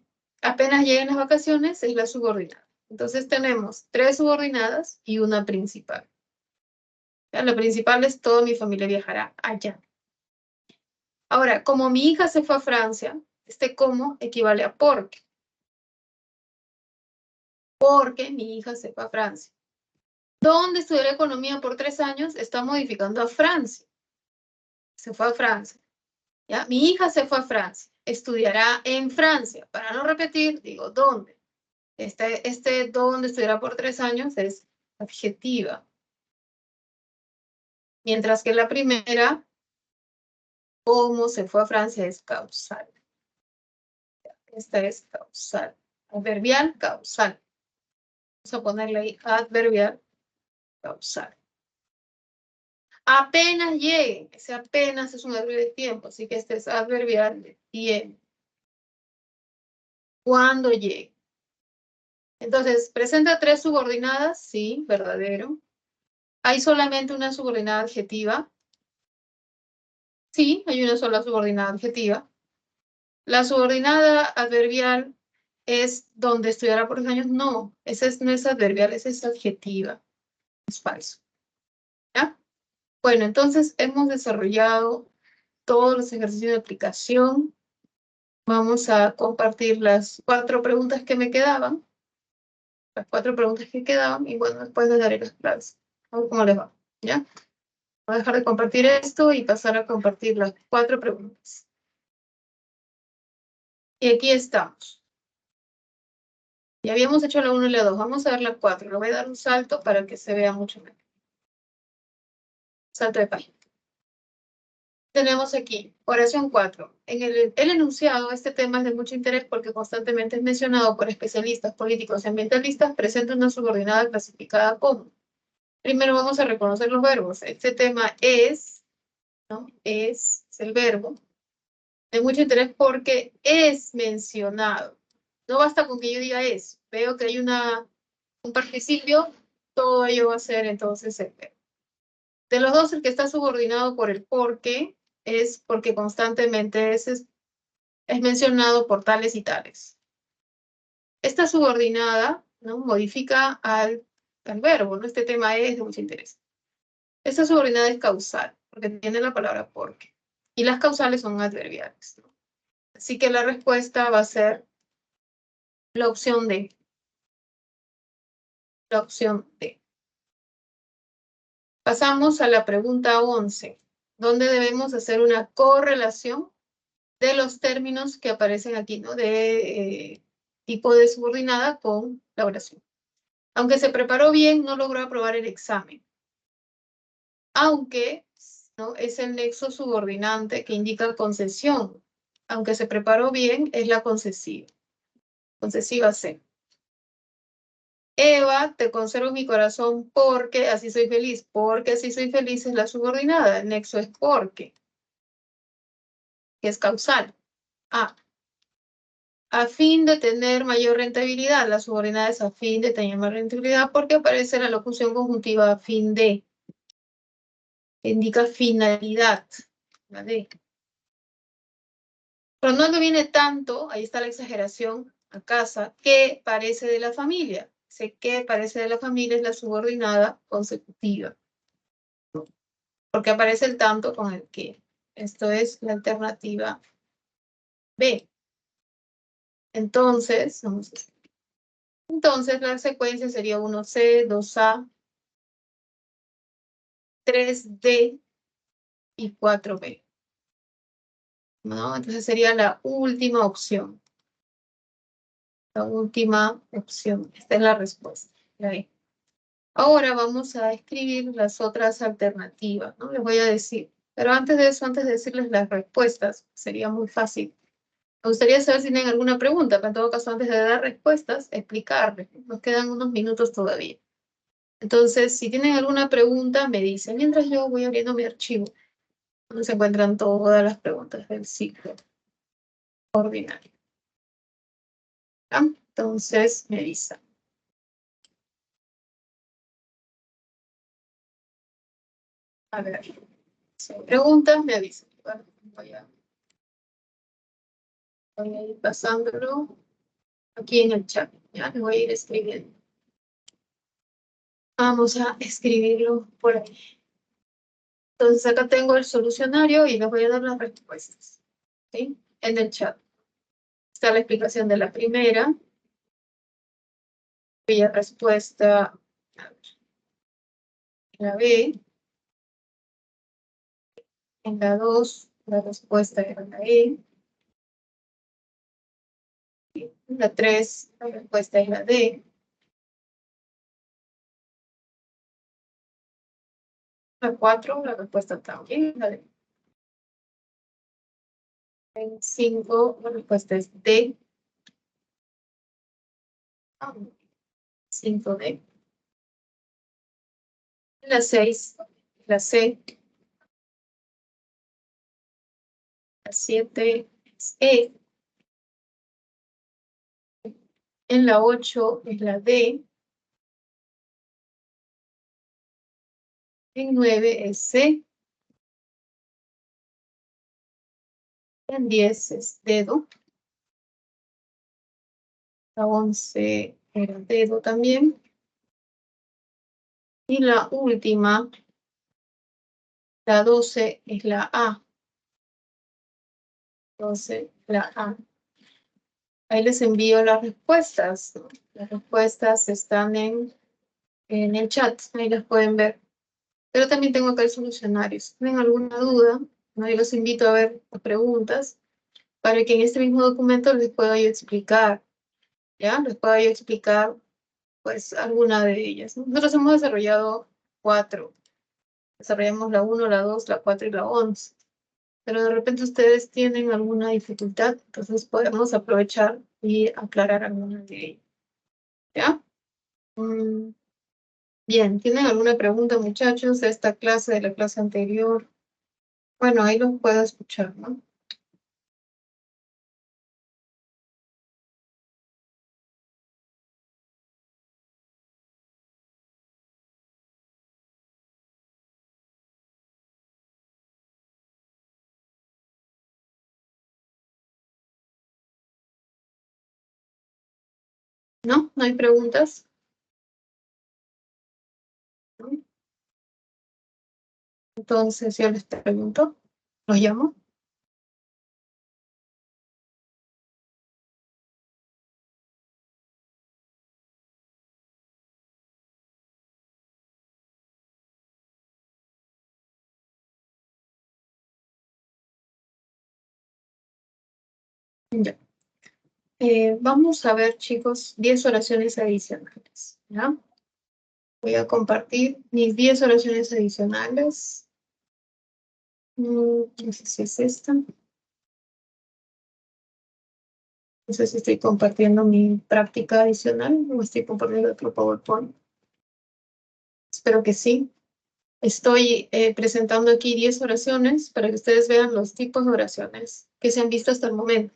Apenas lleguen las vacaciones es la subordinada. Entonces tenemos 3 subordinadas y una principal. ¿Ya? La principal es toda mi familia viajará allá. Ahora, como mi hija se fue a Francia, este como equivale a porque. Porque mi hija se fue a Francia. ¿Dónde estudiará economía por 3 años? Está modificando a Francia. Se fue a Francia. ¿Ya? Mi hija se fue a Francia. Estudiará en Francia. Para no repetir, digo, ¿dónde? Este dónde estudiará por 3 años es adjetiva. Mientras que la primera, cómo se fue a Francia, es causal. Esta es causal. Adverbial, causal. Vamos a ponerle ahí adverbial, causal. Apenas llegue. Ese apenas es un adverbio de tiempo, así que este es adverbial de tiempo. Cuando llegue. Entonces, ¿presenta 3 subordinadas? Sí, verdadero. ¿Hay solamente una subordinada adjetiva? Sí, hay una sola subordinada adjetiva. La subordinada adverbial es donde estudiará por 2 años. No, no es adverbial, esa es adjetiva. Es falso. ¿Ya? Bueno, entonces hemos desarrollado todos los ejercicios de aplicación. Vamos a compartir las 4 preguntas que me quedaban. Las 4 preguntas que quedaban y bueno, después les daré las claves. A ver cómo les va. ¿Ya? Voy a dejar de compartir esto y pasar a compartir las 4 preguntas. Y aquí estamos. Ya habíamos hecho la 1 y la 2. Vamos a ver la 4. Le voy a dar un salto para que se vea mucho mejor. Salto de página. Tenemos aquí, oración 4. En el enunciado, este tema es de mucho interés porque constantemente es mencionado por especialistas políticos y ambientalistas, presenta una subordinada clasificada como. Primero vamos a reconocer los verbos. Este tema es, ¿no? Es el verbo. De mucho interés porque es mencionado. No basta con que yo diga es. Veo que hay un participio, todo ello va a ser entonces el verbo. De los dos, el que está subordinado por el porque es porque constantemente es mencionado por tales y tales. Esta subordinada, ¿no? Modifica al verbo, ¿no? Este tema es de mucho interés. Esta subordinada es causal, porque tiene la palabra porque. Y las causales son adverbiales, ¿no? Así que la respuesta va a ser la opción D. La opción D. Pasamos a la pregunta 11, donde debemos hacer una correlación de los términos que aparecen aquí, ¿no? De tipo de subordinada con la oración. Aunque se preparó bien, no logró aprobar el examen. Aunque, ¿no? Es el nexo subordinante que indica concesión. Aunque se preparó bien, es la concesiva. Concesiva C. Eva, te conservo mi corazón porque así soy feliz. Porque así soy feliz es la subordinada. El nexo es porque, que es causal. A fin de tener mayor rentabilidad. La subordinada es a fin de tener más rentabilidad porque aparece la locución conjuntiva a fin de. Que indica finalidad. La D. Ronaldo viene tanto, ahí está la exageración, a casa, que parece de la familia. Sé que parece de la familia es la subordinada consecutiva. Porque aparece el tanto con el que. Esto es la alternativa B. Entonces, entonces la secuencia sería 1C, 2A, 3D y 4B. ¿No? Entonces sería la última opción. La última opción. Esta es la respuesta. La B. Ahora vamos a escribir las otras alternativas, ¿no? Les voy a decir. Pero antes de eso, antes de decirles las respuestas, sería muy fácil. Me gustaría saber si tienen alguna pregunta, pero en todo caso, antes de dar respuestas, explicarles. Nos quedan unos minutos todavía. Entonces, si tienen alguna pregunta, me dicen. Mientras yo voy abriendo mi archivo, donde se encuentran todas las preguntas del ciclo ordinario. ¿Ya? Entonces, me avisan. A ver, si hay preguntas, me avisan. Bueno, voy a ir pasándolo aquí en el chat. Ya les voy a ir escribiendo. Vamos a escribirlo por ahí. Entonces acá tengo el solucionario y les voy a dar las respuestas. ¿Sí? En el chat. Está la explicación de la primera. Cuya respuesta, a ver, la B. En la 2, la respuesta era la E. En la 3, la respuesta es la D. La 4, la respuesta también es la D. En 5, la respuesta es D. 5D. En la 6, la C. La 7 es E. En la 8 es la D. En 9 es C. En 10 es dedo. La 11 era dedo también. Y la última, la 12 es la A. Entonces, la A. Ahí les envío las respuestas, ¿no? Las respuestas están en el chat. Ahí las pueden ver. Pero también tengo acá el solucionario. Si tienen alguna duda, ¿no? Yo los invito a ver las preguntas para que en este mismo documento les pueda yo explicar, ¿ya? Les pueda yo explicar, pues, alguna de ellas, ¿no? Nosotros hemos desarrollado 4. Desarrollamos la 1, la 2, la 4 y la 11. Pero de repente ustedes tienen alguna dificultad, entonces podemos aprovechar y aclarar alguna de ellas, ¿ya? Mm, Bien, ¿tienen alguna pregunta, muchachos, de esta clase, de la clase anterior? Bueno, ahí los puedo escuchar, ¿no? ¿No? ¿No hay preguntas? ¿No? Entonces yo les pregunto, ¿los llamo? Ya. Vamos a ver, chicos, 10 oraciones adicionales, ¿ya? Voy a compartir mis 10 oraciones adicionales. No sé si es esta. No sé si estoy compartiendo mi práctica adicional o estoy compartiendo otro PowerPoint. Espero que sí. Estoy presentando aquí 10 oraciones para que ustedes vean los tipos de oraciones que se han visto hasta el momento.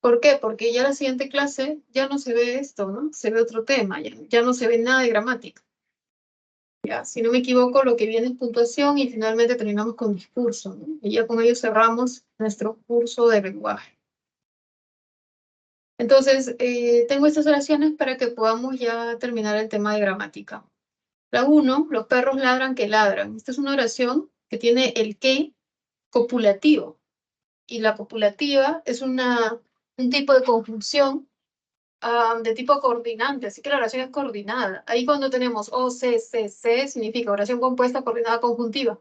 ¿Por qué? Porque ya la siguiente clase ya no se ve esto, ¿no? Se ve otro tema, ya no se ve nada de gramática. Ya, si no me equivoco, lo que viene es puntuación y finalmente terminamos con discurso, ¿no? Y ya con ello cerramos nuestro curso de lenguaje. Entonces, tengo estas oraciones para que podamos ya terminar el tema de gramática. La 1, los perros ladran que ladran. Esta es una oración que tiene el que copulativo. Y la copulativa es un tipo de conjunción de tipo coordinante, así que la oración es coordinada. Ahí cuando tenemos O, C, C, C, significa oración compuesta coordinada conjuntiva.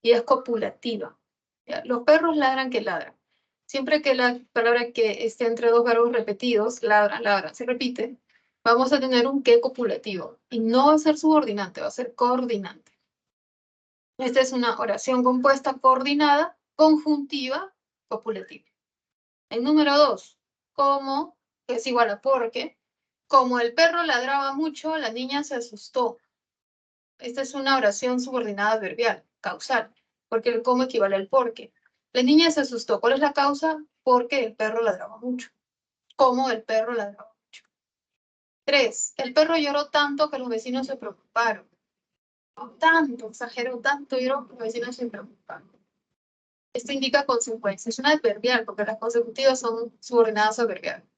Y es copulativa. ¿Ya? Los perros ladran que ladran. Siempre que la palabra que esté entre dos verbos repetidos, ladran, ladran, se repite, vamos a tener un que copulativo. Y no va a ser subordinante, va a ser coordinante. Esta es una oración compuesta coordinada, conjuntiva, copulativa. El número 2, como, que es igual a porque, como el perro ladraba mucho, la niña se asustó. Esta es una oración subordinada adverbial, causal, porque el cómo equivale al porque. La niña se asustó. ¿Cuál es la causa? Porque el perro ladraba mucho. ¿Cómo el perro ladraba mucho? 3, el perro lloró tanto que los vecinos se preocuparon. No tanto, exageró tanto, lloró que los vecinos se preocuparon. Esto indica consecuencia. Es una adverbial, porque las consecutivas son subordinadas a adverbial.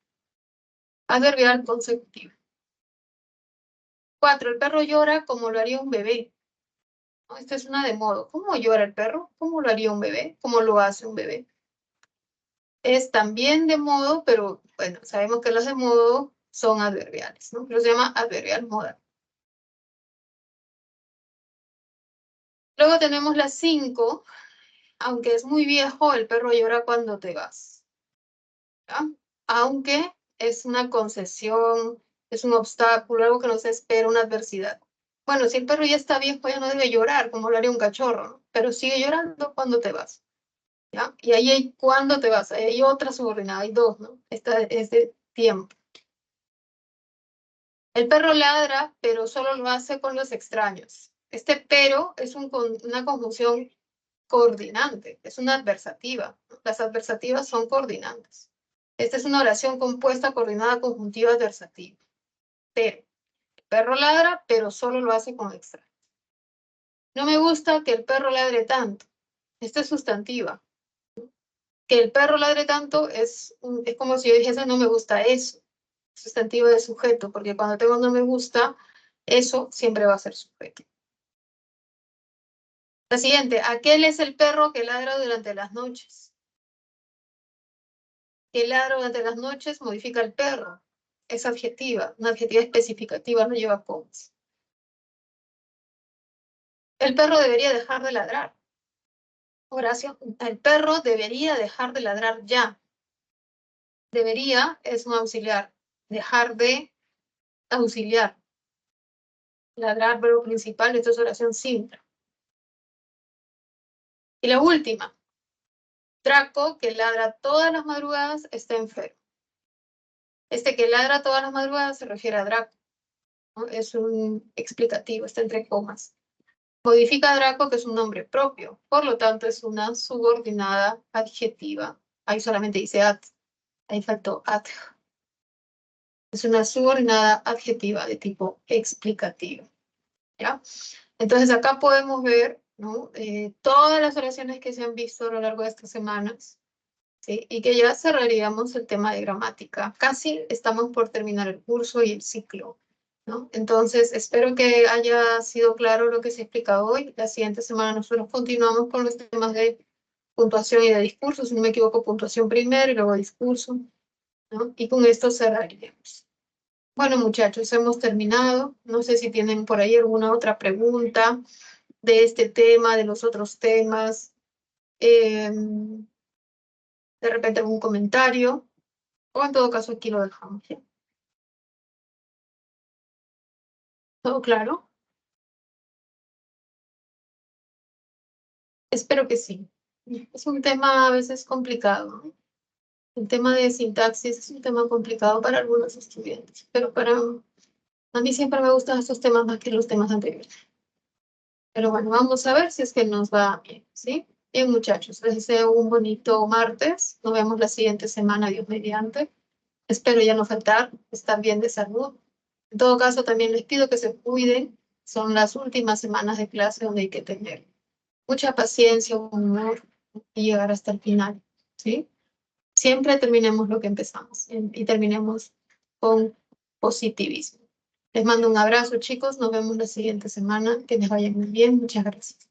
Adverbial consecutivo. 4, el perro llora como lo haría un bebé. ¿No? Esta es una de modo. ¿Cómo llora el perro? ¿Cómo lo haría un bebé? ¿Cómo lo hace un bebé? Es también de modo, pero bueno, sabemos que los de modo son adverbiales, ¿no? Pero se llama adverbial modal. Luego tenemos la 5, aunque es muy viejo, el perro llora cuando te vas. ¿Ya? Aunque es una concesión, es un obstáculo, algo que no se espera, una adversidad. Bueno, si el perro ya está viejo, ya no debe llorar, como lo haría un cachorro, ¿no? Pero sigue llorando cuando te vas. ¿Ya? Y ahí hay cuando te vas, ahí hay otra subordinada, hay dos, ¿no? Esta es de tiempo. El perro ladra, pero solo lo hace con los extraños. Este pero es una conjunción coordinante, es una adversativa. Las adversativas son coordinantes. Esta es una oración compuesta, coordinada, conjuntiva, adversativa. Pero, el perro ladra, pero solo lo hace con extraños. No me gusta que el perro ladre tanto. Esta es sustantiva. Que el perro ladre tanto es como si yo dijese no me gusta eso. Sustantivo de sujeto, porque cuando tengo no me gusta, eso siempre va a ser sujeto. La siguiente, aquel es el perro que ladra durante las noches. Que ladra durante las noches modifica el perro. Es adjetiva, una adjetiva especificativa, no lleva comas. El perro debería dejar de ladrar. Horacio, el perro debería dejar de ladrar ya. Debería es un auxiliar. Dejar de auxiliar. Ladrar, verbo principal, esto es oración simple. Y la última. Draco, que ladra todas las madrugadas, está enfermo. Este que ladra todas las madrugadas se refiere a Draco, ¿no? Es un explicativo, está entre comas. Modifica a Draco, que es un nombre propio, por lo tanto es una subordinada adjetiva. Ahí solamente dice at, ahí faltó at. Es una subordinada adjetiva de tipo explicativo, ¿ya? Entonces acá podemos ver, ¿no? Todas las oraciones que se han visto a lo largo de estas semanas, ¿sí? Y que ya cerraríamos el tema de gramática. Casi estamos por terminar el curso y el ciclo, ¿no? Entonces, espero que haya sido claro lo que se ha explicado hoy. La siguiente semana nosotros continuamos con los temas de puntuación y de discurso, si no me equivoco, puntuación primero y luego discurso, ¿no? Y con esto cerraríamos. Bueno, muchachos, hemos terminado. No sé si tienen por ahí alguna otra pregunta de este tema, de los otros temas. De repente algún comentario. O en todo caso aquí lo dejamos, ¿sí? ¿Todo claro? Espero que sí. Es un tema a veces complicado, ¿no? El tema de sintaxis es un tema complicado para algunos estudiantes, pero a mí siempre me gustan estos temas más que los temas anteriores. Pero bueno, vamos a ver si es que nos va bien, ¿sí? Bien, muchachos, les deseo un bonito martes. Nos vemos la siguiente semana, Dios mediante. Espero ya no faltar, estar bien de salud. En todo caso, también les pido que se cuiden. Son las últimas semanas de clase donde hay que tener mucha paciencia, humor y llegar hasta el final, ¿sí? Siempre terminemos lo que empezamos y terminemos con positivismo. Les mando un abrazo, chicos. Nos vemos la siguiente semana. Que les vaya muy bien. Muchas gracias.